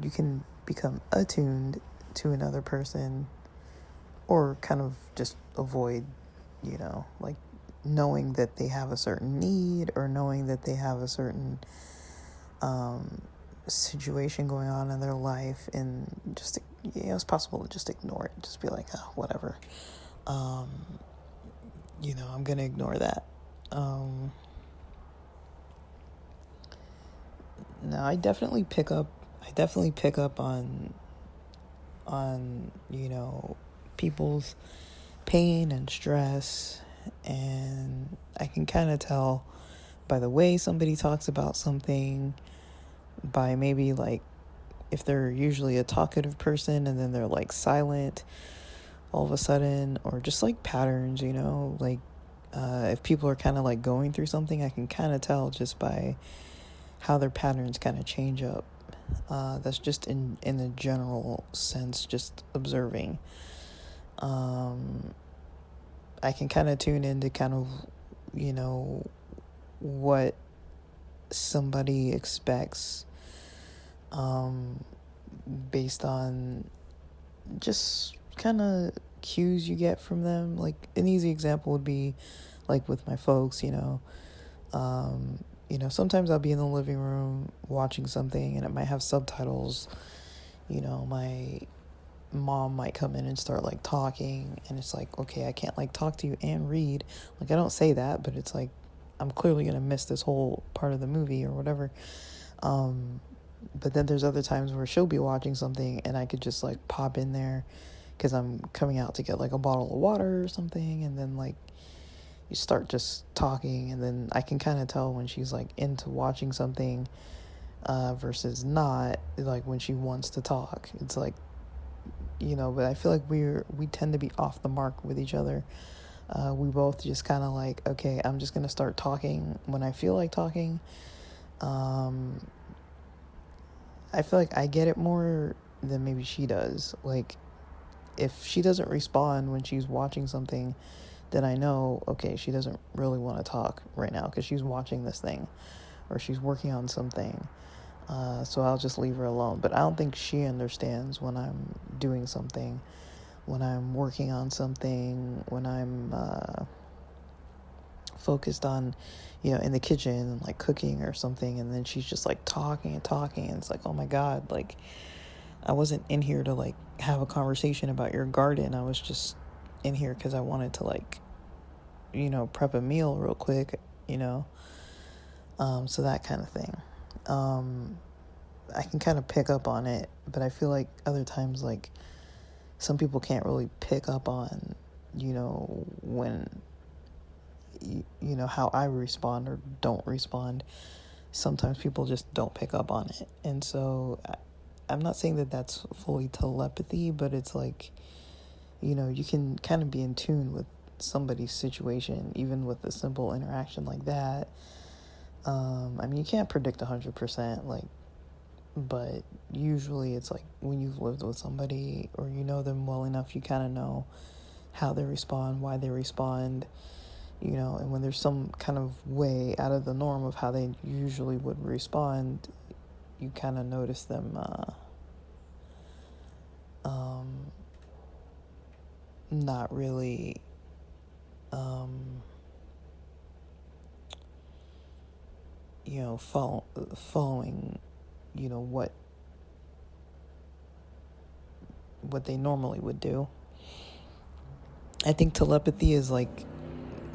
You can become attuned to another person, or kind of just avoid, like knowing that they have a certain need, or knowing that they have a certain situation going on in their life, and just, it's possible to just ignore it, just be like, oh, whatever, I'm gonna ignore that. No, I definitely pick up on people's pain and stress, and I can kind of tell by the way somebody talks about something, by maybe like if they're usually a talkative person and then they're like silent all of a sudden, or just like patterns, like if people are kind of like going through something, I can kind of tell just by how their patterns kind of change up. That's just in the general sense, just observing. I can kind of tune into kind of, what somebody expects, based on just kind of cues you get from them. Like an easy example would be like with my folks, sometimes I'll be in the living room watching something and it might have subtitles. My mom might come in and start like talking, and it's like, okay, I can't like talk to you and read. Like I don't say that, but it's like I'm clearly gonna miss this whole part of the movie or whatever. But then there's other times where she'll be watching something and I could just like pop in there because I'm coming out to get like a bottle of water or something, and then like you start just talking, and then I can kind of tell when she's like into watching something versus not, like when she wants to talk. It's like, but I feel like we tend to be off the mark with each other. We both just kind of like, okay, I'm just gonna start talking when I feel like talking. I feel like I get it more than maybe she does. Like if she doesn't respond when she's watching something, then I know, okay, she doesn't really want to talk right now because she's watching this thing or she's working on something. So I'll just leave her alone. But I don't think she understands when I'm doing something, when I'm working on something, when I'm focused on, in the kitchen, like cooking or something, and then she's just like talking and talking, and it's like, oh my God, like I wasn't in here to like have a conversation about your garden. I was just in here because I wanted to like, prep a meal real quick, so that kind of thing. I can kind of pick up on it, but I feel like other times, like some people can't really pick up on, when, how I respond or don't respond. Sometimes people just don't pick up on it. And so I'm not saying that that's fully telepathy, but it's like, you can kind of be in tune with somebody's situation, even with a simple interaction like that. I mean, you can't predict 100%, like, but usually it's like when you've lived with somebody or you know them well enough, you kind of know how they respond, why they respond, and when there's some kind of way out of the norm of how they usually would respond, you kind of notice them not really following what they normally would do. I think telepathy is like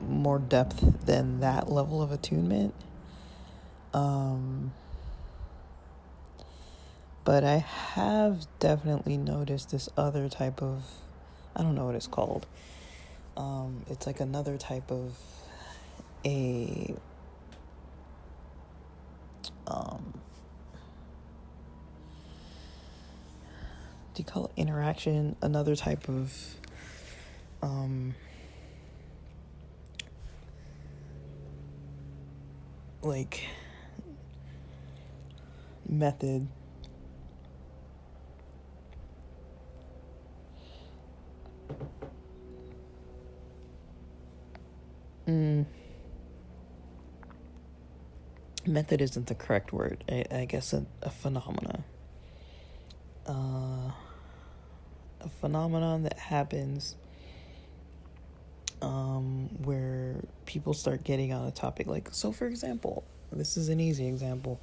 more depth than that level of attunement. But I have definitely noticed this other type of, I don't know what it's called. It's like another type of a do you call it interaction? Another type of like method. Method isn't the correct word. I guess a phenomena. A phenomenon that happens where people start getting on a topic. Like, so for example, this is an easy example.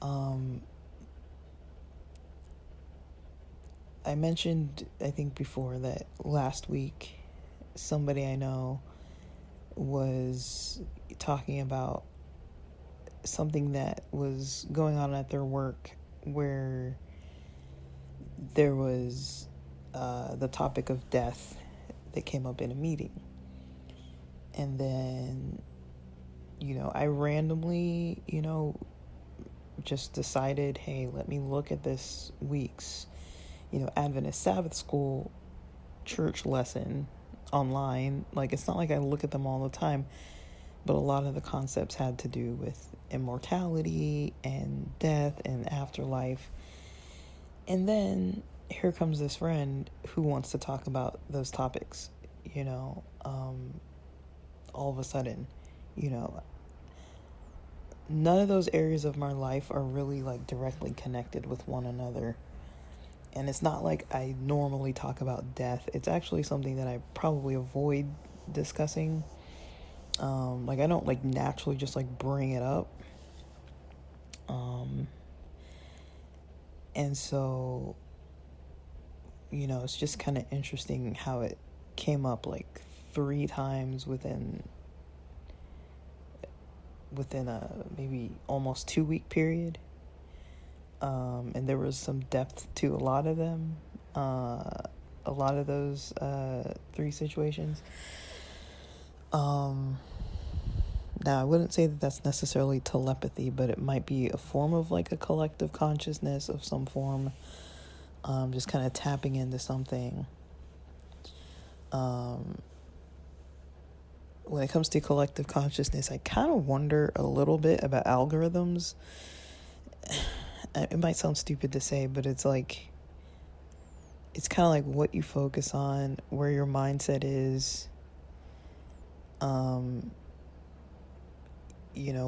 I mentioned, I think before, that last week somebody I know was talking about something that was going on at their work where there was the topic of death that came up in a meeting. And then, I randomly, just decided, hey, let me look at this week's, Adventist Sabbath School church lesson online. Like, it's not like I look at them all the time, but a lot of the concepts had to do with immortality and death and afterlife. And then here comes this friend who wants to talk about those topics, all of a sudden, none of those areas of my life are really like directly connected with one another. And it's not like I normally talk about death. It's actually something that I probably avoid discussing. Like, I don't like naturally just like bring it up. And so, it's just kind of interesting how it came up like 3 times within a maybe almost 2-week period. And there was some depth to a lot of them, a lot of those 3 situations. Now, I wouldn't say that that's necessarily telepathy, but it might be a form of like a collective consciousness of some form, just kind of tapping into something. When it comes to collective consciousness, I kind of wonder a little bit about algorithms. It might sound stupid to say, but it's like, it's kind of like what you focus on, where your mindset is,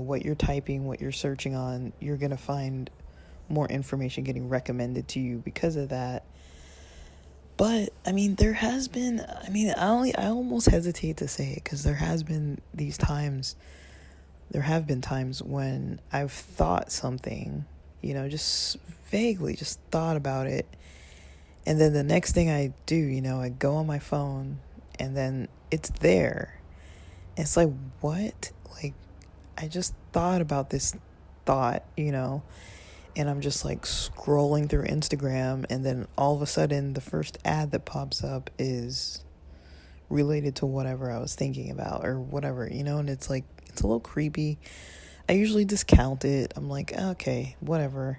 what you're typing, what you're searching on, you're going to find more information getting recommended to you because of that. But, there has been, I almost hesitate to say it because there have been times when I've thought something, just vaguely just thought about it. And then the next thing I do, I go on my phone and then it's there. It's like, what? Like, I just thought about this thought, and I'm just like scrolling through Instagram, and then all of a sudden the first ad that pops up is related to whatever I was thinking about or whatever, and it's like, it's a little creepy. I usually discount it. I'm like, okay, whatever,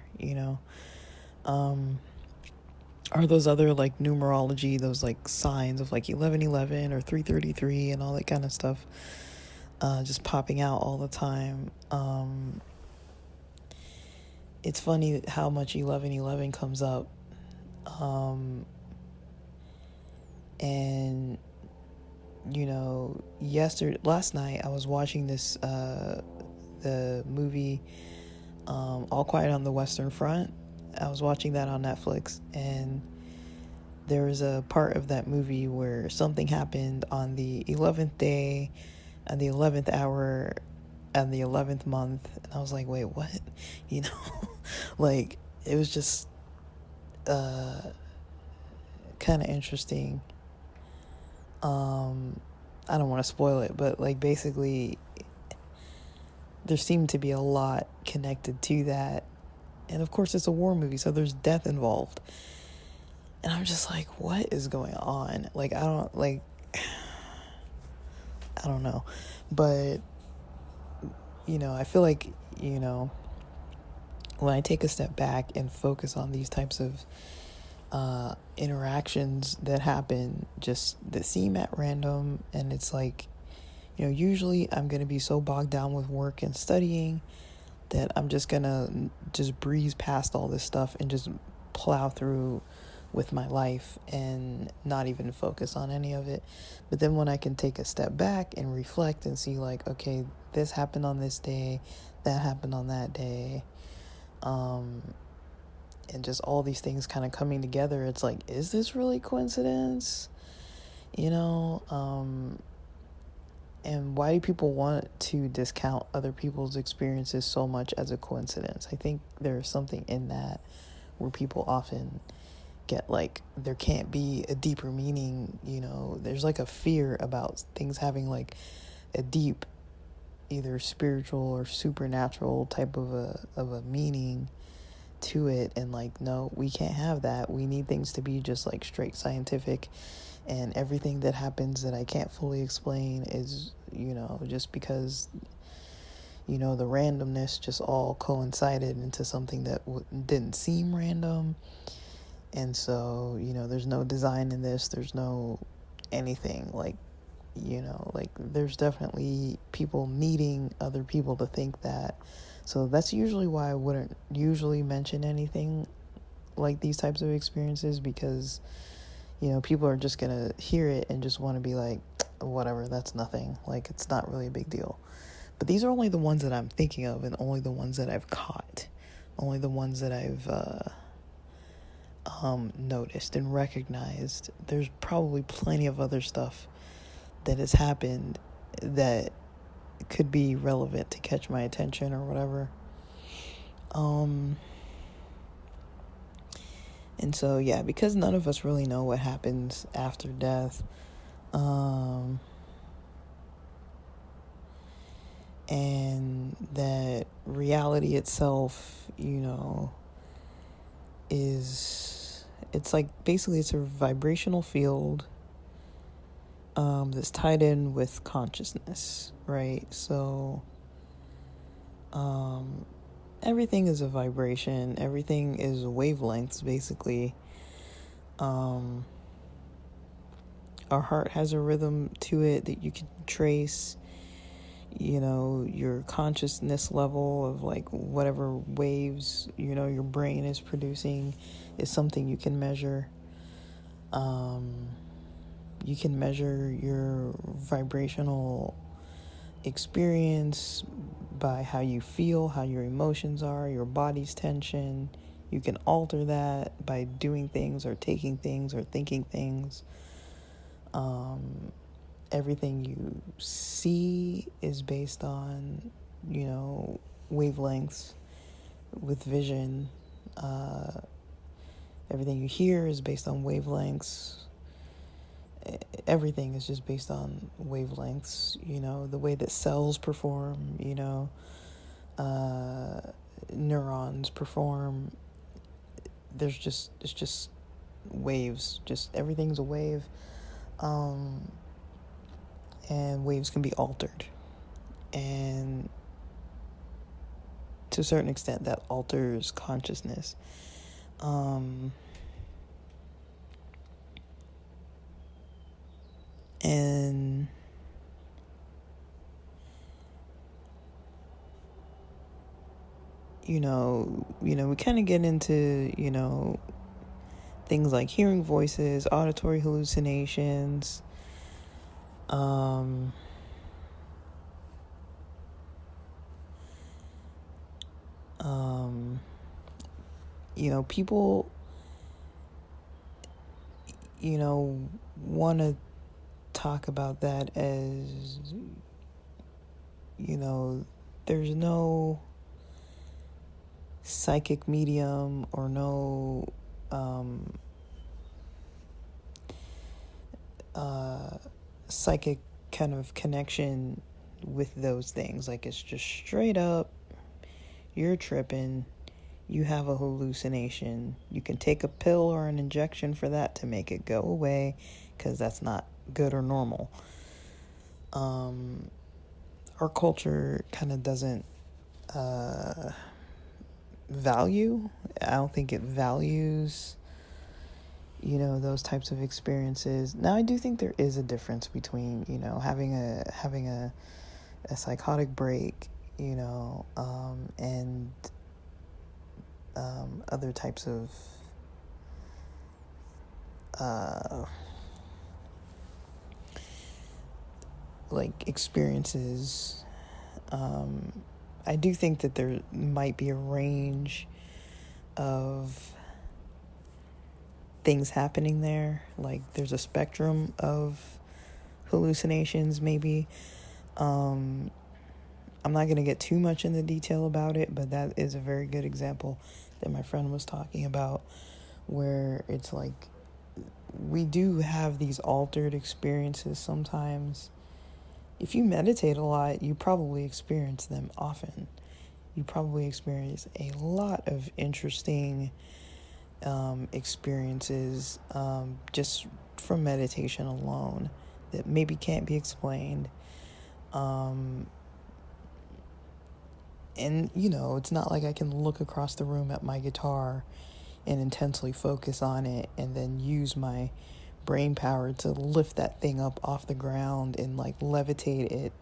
Are those other like numerology, those like signs of like 1111 or 333 and all that kind of stuff just popping out all the time. It's funny how much 1111 comes up. And last night I was watching this the movie All Quiet on the Western Front. I was watching that on Netflix, and there was a part of that movie where something happened on the 11th day and the 11th hour and the 11th month, and I was like, wait, what? Like, it was just kind of interesting. I don't want to spoil it, but like, basically there seemed to be a lot connected to that. And of course it's a war movie, so there's death involved. And I'm just like, what is going on? Like, I don't know. But, I feel like, when I take a step back and focus on these types of interactions that happen just that seem at random. And it's like, usually I'm going to be so bogged down with work and studying that I'm just going to just breeze past all this stuff and just plow through with my life and not even focus on any of it. But then when I can take a step back and reflect and see like, okay, this happened on this day, that happened on that day, and just all these things kind of coming together, it's like, is this really coincidence? And why do people want to discount other people's experiences so much as a coincidence? I think there's something in that where people often get like, there can't be a deeper meaning, there's like a fear about things having like a deep, either spiritual or supernatural type of a meaning to it. And like, no, we can't have that. We need things to be just like straight scientific, and everything that happens that I can't fully explain is, just because, the randomness just all coincided into something that didn't seem random. And so, there's no design in this, there's no anything, like, like there's definitely people needing other people to think that. So that's usually why I wouldn't usually mention anything like these types of experiences, because people are just gonna hear it and just want to be like, whatever, that's nothing, like it's not really a big deal. But these are only the ones that I'm thinking of, and only the ones that I've caught, only the ones that I've noticed and recognized. There's probably plenty of other stuff that has happened that could be relevant to catch my attention or whatever. And so, yeah, because none of us really know what happens after death, and that reality itself, it's like, basically it's a vibrational field that's tied in with consciousness, right? So everything is a vibration, everything is wavelengths, basically. Our heart has a rhythm to it that you can trace. Your consciousness level of like whatever waves your brain is producing is something you can measure. You can measure your vibrational experience by how you feel, how your emotions are, your body's tension. You can alter that by doing things or taking things or thinking things. Everything you see is based on, wavelengths with vision. Everything you hear is based on wavelengths. Everything is just based on wavelengths, the way that cells perform, neurons perform. It's just waves, just everything's a wave. And waves can be altered. And to a certain extent, that alters consciousness. And we kind of get into, things like hearing voices, auditory hallucinations, people, want to talk about that as, there's no psychic medium or no psychic kind of connection with those things. Like, it's just straight up, you're tripping, you have a hallucination. You can take a pill or an injection for that to make it go away, because that's not good or normal. Our culture kind of doesn't value. I don't think it values those types of experiences. Now, I do think there is a difference between, having a psychotic break, and other types of like experiences. I do think that there might be a range of things happening there. Like there's a spectrum of hallucinations, maybe. I'm not going to get too much into detail about it, but that is a very good example that my friend was talking about, where it's like we do have these altered experiences sometimes. If you meditate a lot, you probably experience them often. You probably experience a lot of interesting experiences just from meditation alone that maybe can't be explained. And, it's not like I can look across the room at my guitar and intensely focus on it and then use my brain power to lift that thing up off the ground and like levitate it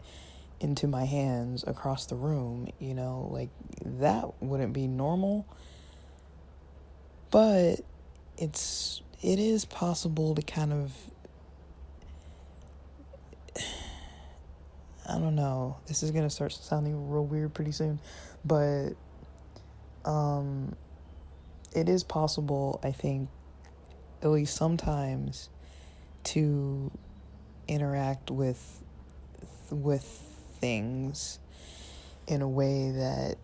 into my hands across the room. Like that wouldn't be normal. But it is possible to kind of, I don't know, this is going to start sounding real weird pretty soon, but it is possible, I think, at least sometimes, to interact with things in a way that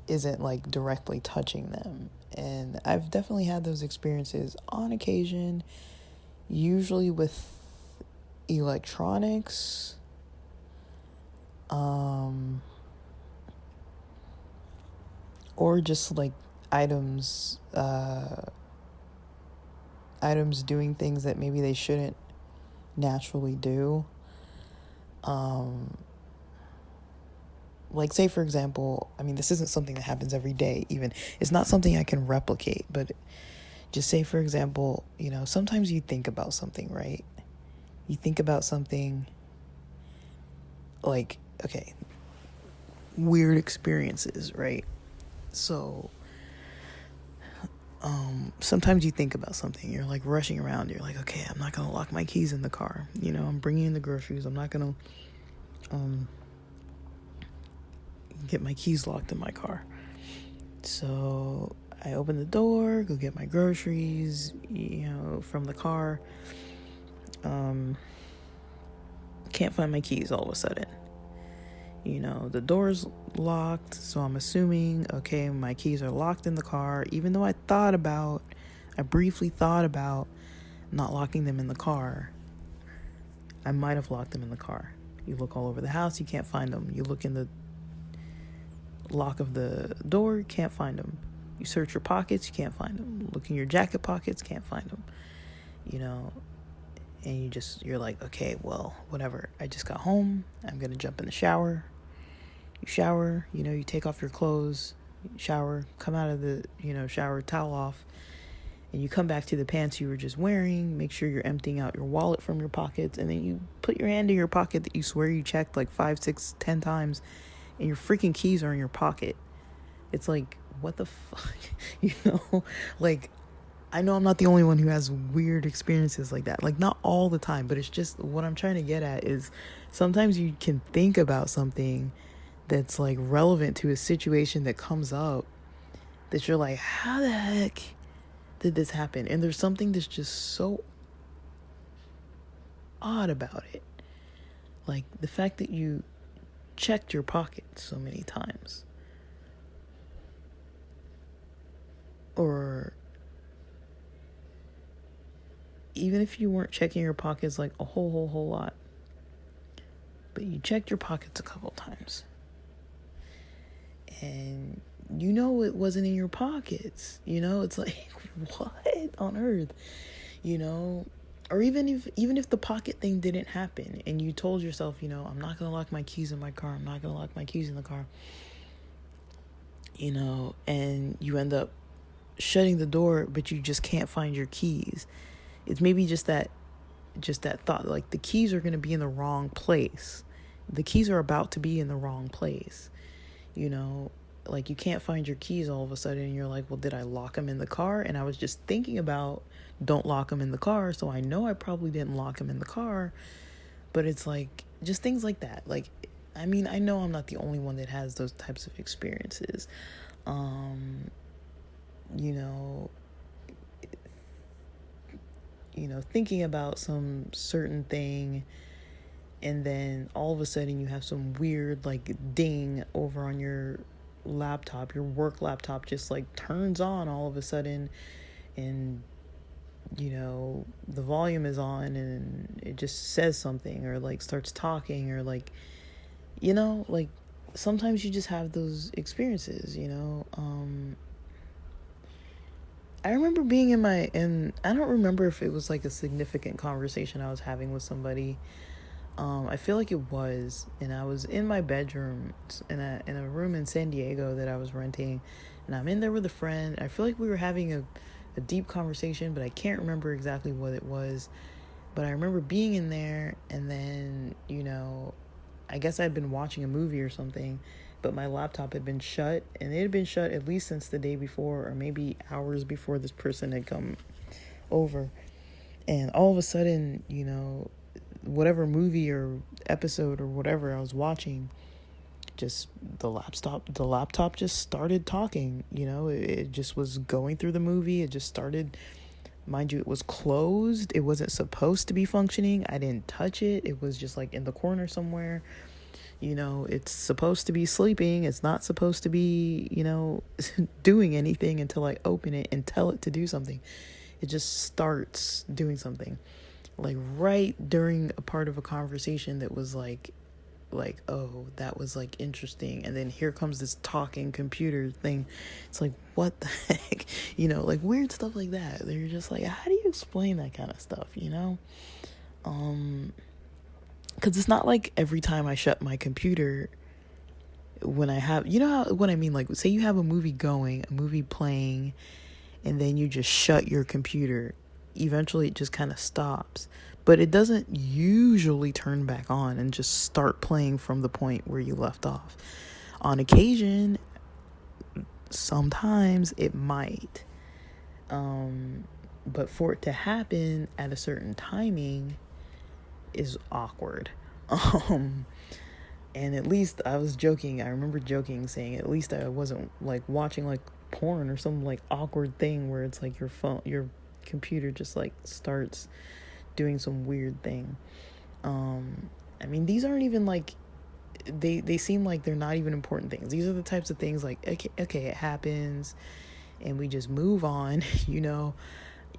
isn't like directly touching them. And I've definitely had those experiences on occasion, usually with electronics, or just like items doing things that maybe they shouldn't naturally do. Like, say, for example, I mean, this isn't something that happens every day, even. It's not something I can replicate, but just say, for example, sometimes you think about something, right? You think about something like, okay, weird experiences, right? So, sometimes you think about something, you're like rushing around, you're like, okay, I'm not going to lock my keys in the car. I'm bringing in the groceries. I'm not going to, get my keys locked in my car. So I open the door, go get my groceries, from the car. Can't find my keys all of a sudden. The door's locked, so I'm assuming, okay, my keys are locked in the car, even though I briefly thought about not locking them in the car. I might have locked them in the car. You look all over the house, you can't find them. You look in the lock of the door, can't find them. You search your pockets, you can't find them. Look in your jacket pockets, can't find them. And you're like, okay, well, whatever. I just got home. I'm going to jump in the shower. You shower, you take off your clothes, shower, come out of the, shower, towel off, and you come back to the pants you were just wearing. Make sure you're emptying out your wallet from your pockets, and then you put your hand in your pocket that you swear you checked like 5, 6, 10 times, and your freaking keys are in your pocket. It's like, what the fuck? Like, I know I'm not the only one who has weird experiences like that. Like, not all the time, but it's just what I'm trying to get at is sometimes you can think about something that's like relevant to a situation that comes up that you're like, how the heck did this happen? And there's something that's just so odd about it. Like the fact that you checked your pockets so many times. Or even if you weren't checking your pockets like a whole lot, but you checked your pockets a couple times. And it wasn't in your pockets. It's like, what on earth? Or even if the pocket thing didn't happen and you told yourself, I'm not going to lock my keys in my car. I'm not going to lock my keys in the car. And you end up shutting the door, but you just can't find your keys. It's maybe just that thought, like the keys are going to be in the wrong place. The keys are about to be in the wrong place. You know, like you can't find your keys all of a sudden and you're like, well, did I lock them in the car? And I was just thinking about don't lock them in the car, so I know I probably didn't lock them in the car. But it's like just things like that. Like, I mean, I know I'm not the only one that has those types of experiences. You know, thinking about some certain thing, and then all of a sudden you have some weird like ding over on your laptop, your work laptop just like turns on all of a sudden, and the volume is on and it just says something or like starts talking, or like like sometimes you just have those experiences. I remember being and I don't remember if it was like a significant conversation I was having with somebody. I feel like it was, and I was in my bedroom in a room in San Diego that I was renting, and I'm in there with a friend. I feel like we were having a deep conversation, but I can't remember exactly what it was. But I remember being in there, and then, I guess I'd been watching a movie or something, but my laptop had been shut, and it had been shut at least since the day before, or maybe hours before this person had come over. And all of a sudden, whatever movie or episode or whatever I was watching, just the laptop just started talking. It just was going through the movie. It just started. Mind you, it was closed. It wasn't supposed to be functioning. I didn't touch it. It was just like in the corner somewhere. It's supposed to be sleeping. It's not supposed to be, doing anything until I open it and tell it to do something. It just starts doing something. Like right during a part of a conversation that was like, oh, that was like interesting, and then here comes this talking computer thing. It's like, what the heck? Like weird stuff like that. They're just like, how do you explain that kind of stuff? Because it's not like every time I shut my computer, when I have, what I mean, like say you have a movie playing, and then you just shut your computer, eventually it just kind of stops. But it doesn't usually turn back on and just start playing from the point where you left off. On occasion, sometimes it might. But for it to happen at a certain timing is awkward. And at least I was joking. I remember joking, saying at least I wasn't like watching like porn or some like awkward thing where it's like your computer just like starts doing some weird thing. I mean, these aren't even like, they seem like they're not even important things. These are the types of things like, okay, it happens and we just move on.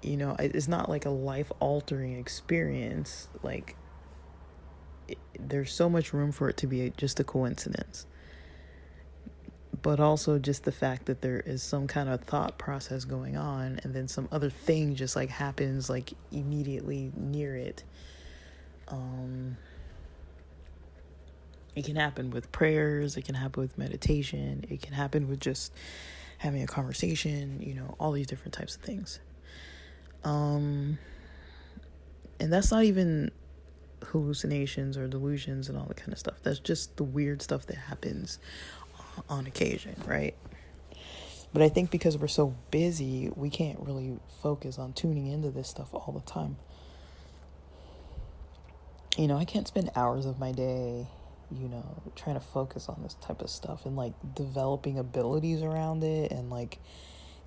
It's not like a life altering experience. Like there's so much room for it to be just a coincidence, but also just the fact that there is some kind of thought process going on, and then some other thing just like happens like immediately near it. It can happen with prayers, it can happen with meditation, it can happen with just having a conversation, all these different types of things. And that's not even hallucinations or delusions and all that kind of stuff. That's just the weird stuff that happens on occasion, right? But I think because we're so busy, we can't really focus on tuning into this stuff all the time. I can't spend hours of my day, trying to focus on this type of stuff and like developing abilities around it and like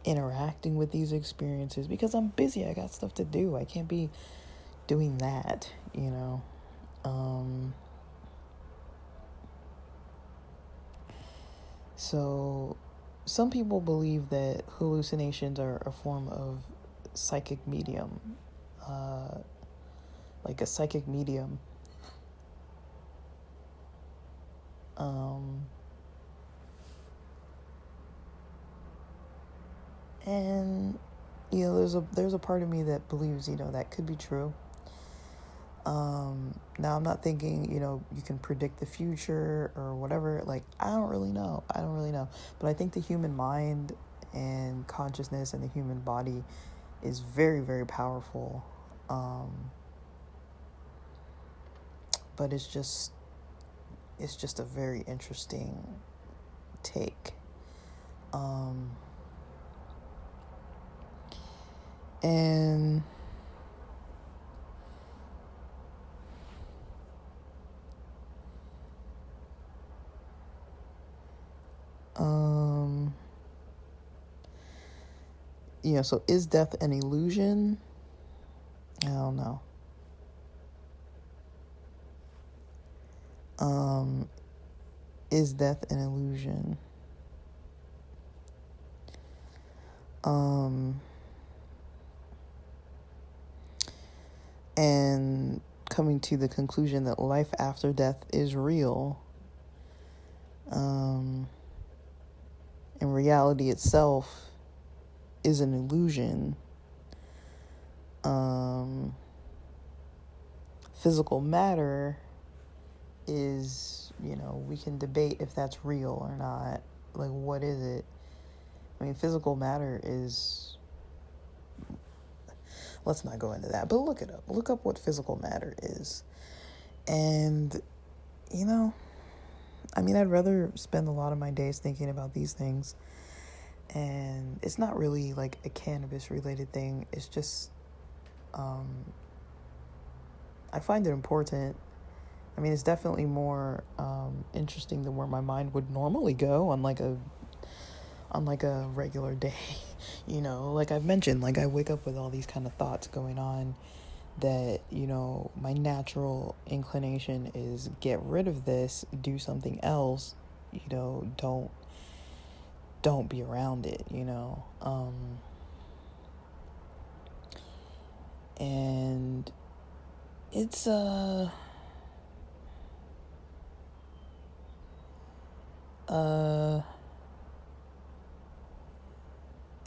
interacting with these experiences, because I'm busy. I got stuff to do. I can't be doing that, So some people believe that hallucinations are a form of psychic medium, like a psychic medium. And there's a part of me that believes that could be true. Now I'm not thinking you can predict the future or whatever. Like I don't really know, but I think the human mind and consciousness and the human body is very, very powerful. But it's just a very interesting take. And so is death an illusion? I don't know. Is death an illusion? And coming to the conclusion that life after death is real. And reality itself is an illusion. Physical matter is, we can debate if that's real or not. Like, what is it? I mean, physical matter is... Let's not go into that, but look it up. Look up what physical matter is. And, I'd rather spend a lot of my days thinking about these things. And it's not really like a cannabis-related thing. It's just, I find it important. I mean, it's definitely more interesting than where my mind would normally go on like a regular day. Like I've mentioned, like I wake up with all these kind of thoughts going on that, my natural inclination is get rid of this, do something else, don't be around it, and it's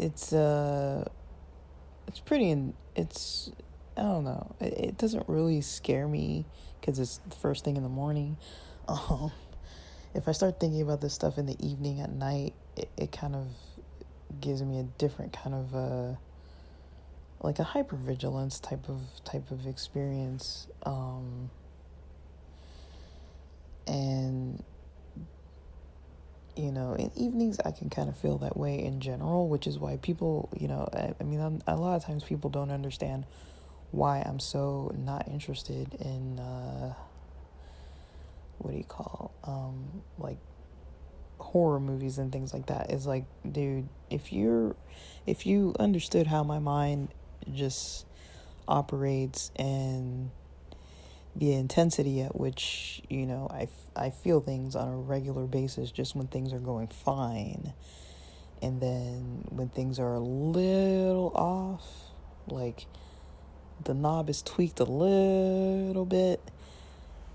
it's pretty, it's, I don't know, it doesn't really scare me because it's the first thing in the morning. If I start thinking about this stuff in the evening at night, it kind of gives me a different kind of like a hypervigilance type of experience. And in evenings I can kind of feel that way in general, which is why people, a lot of times people don't understand why I'm so not interested in like horror movies and things like that. Is like, dude, if you understood how my mind just operates and the intensity at which I feel things on a regular basis, just when things are going fine, and then when things are a little off, like the knob is tweaked a little bit,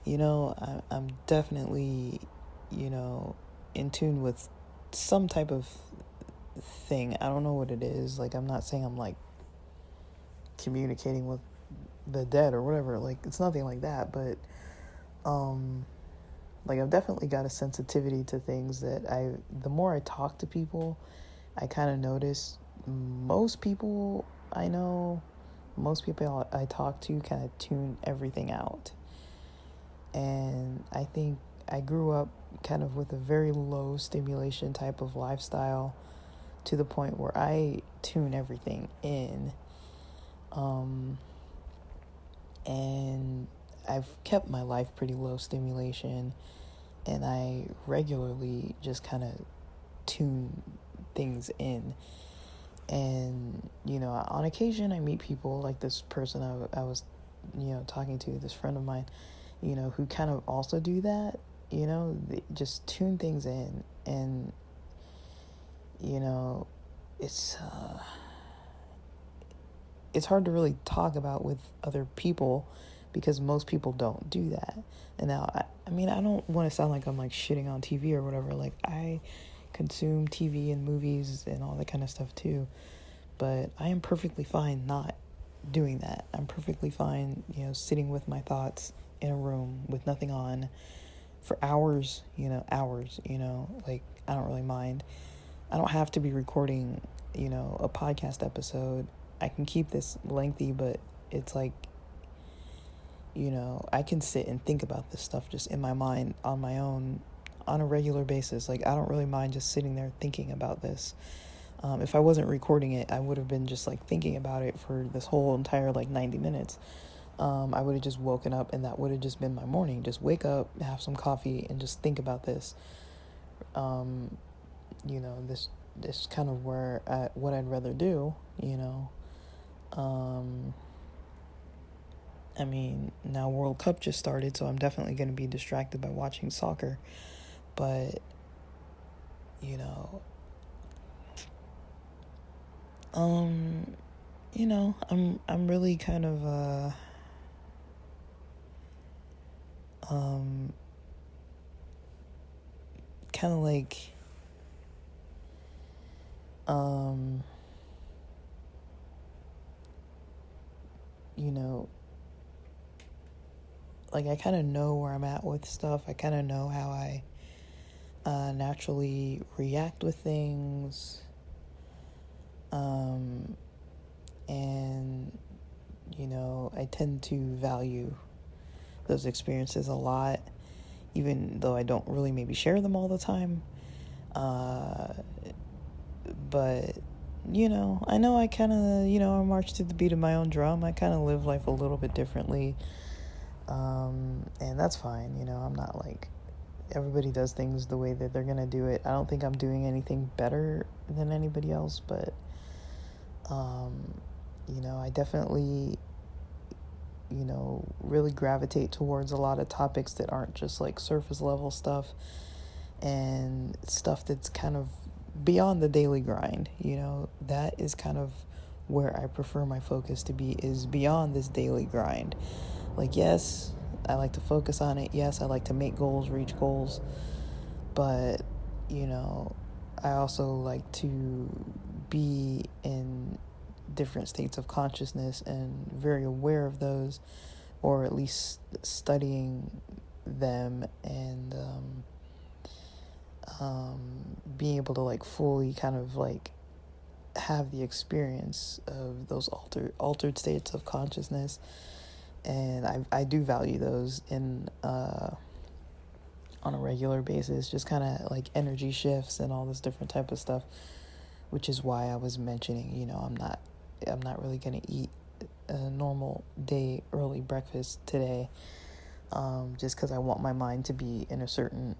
I'm definitely in tune with some type of thing. I don't know what it is. Like, I'm not saying I'm like communicating with the dead or whatever. Like, it's nothing like that, but like I've definitely got a sensitivity to things that the more I talk to people, I kind of notice most people I talk to kind of tune everything out. And I think I grew up kind of with a very low stimulation type of lifestyle, to the point where I tune everything in. And I've kept my life pretty low stimulation, and I regularly just kind of tune things in. And, on occasion I meet people like this person I was, talking to, this friend of mine, who kind of also do that, they just tune things in. And, it's hard to really talk about with other people because most people don't do that. And now, I don't want to sound like I'm like shitting on TV or whatever. Like, I consume TV and movies and all that kind of stuff too. But I am perfectly fine not doing that. I'm perfectly fine, sitting with my thoughts in a room with nothing on for hours, like, I don't really mind. I don't have to be recording, a podcast episode. I can keep this lengthy, but it's like, I can sit and think about this stuff just in my mind on my own on a regular basis. Like, I don't really mind just sitting there thinking about this. If I wasn't recording it, I would have been just like thinking about it for this whole entire like 90 minutes. I would have just woken up and that would have just been my morning. Just wake up, have some coffee, and just think about this. This kind of what I'd rather do, I mean, now World Cup just started, so I'm definitely going to be distracted by watching soccer. But, I'm really kind of, kind of like I kind of know where I'm at with stuff. I kind of know how I naturally react with things. And, I tend to value those experiences a lot, even though I don't really maybe share them all the time. But, I know I kind of, I march to the beat of my own drum. I kind of live life a little bit differently. And that's fine. I'm not like, everybody does things the way that they're going to do it. I don't think I'm doing anything better than anybody else, but, I definitely, really gravitate towards a lot of topics that aren't just like surface level stuff and stuff that's kind of beyond the daily grind. That is kind of where I prefer my focus to be, is beyond this daily grind. Like, yes, I like to focus on it. Yes, I like to make goals, reach goals. But, I also like to be in different states of consciousness and very aware of those, or at least studying them and being able to like fully kind of like have the experience of those altered states of consciousness. And I do value those in on a regular basis, just kind of like energy shifts and all this different type of stuff, which is why I was mentioning, I'm not really going to eat a normal day early breakfast today, just because I want my mind to be in a certain,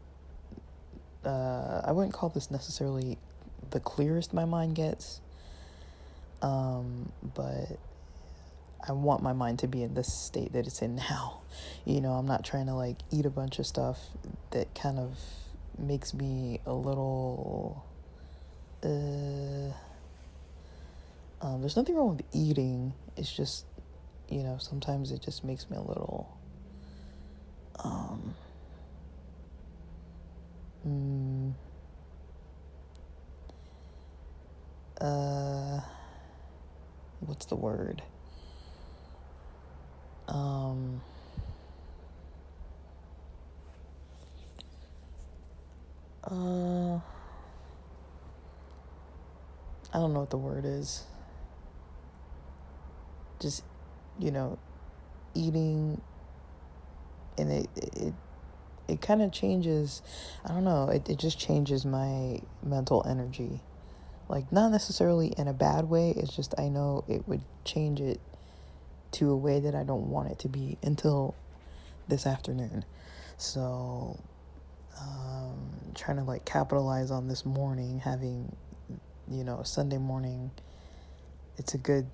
I wouldn't call this necessarily the clearest my mind gets, but I want my mind to be in this state that it's in now. I'm not trying to like eat a bunch of stuff that kind of makes me a little, there's nothing wrong with eating. It's just, sometimes it just makes me a little, what's the word? I don't know what the word is. Just, eating, and it kind of changes, I don't know, it just changes my mental energy. Like, not necessarily in a bad way, it's just I know it would change it to a way that I don't want it to be until this afternoon. So, trying to like capitalize on this morning, having, a Sunday morning. It's a good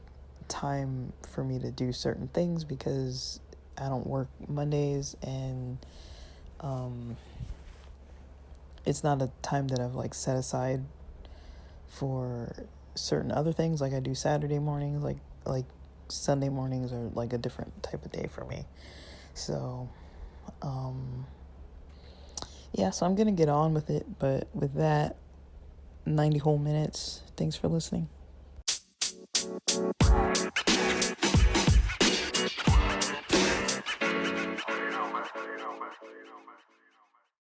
time for me to do certain things because I don't work Mondays, and it's not a time that I've like set aside for certain other things like I do Saturday mornings. Like Sunday mornings are like a different type of day for me. So yeah, so I'm gonna get on with it. But with that, 90 whole minutes. Thanks for listening.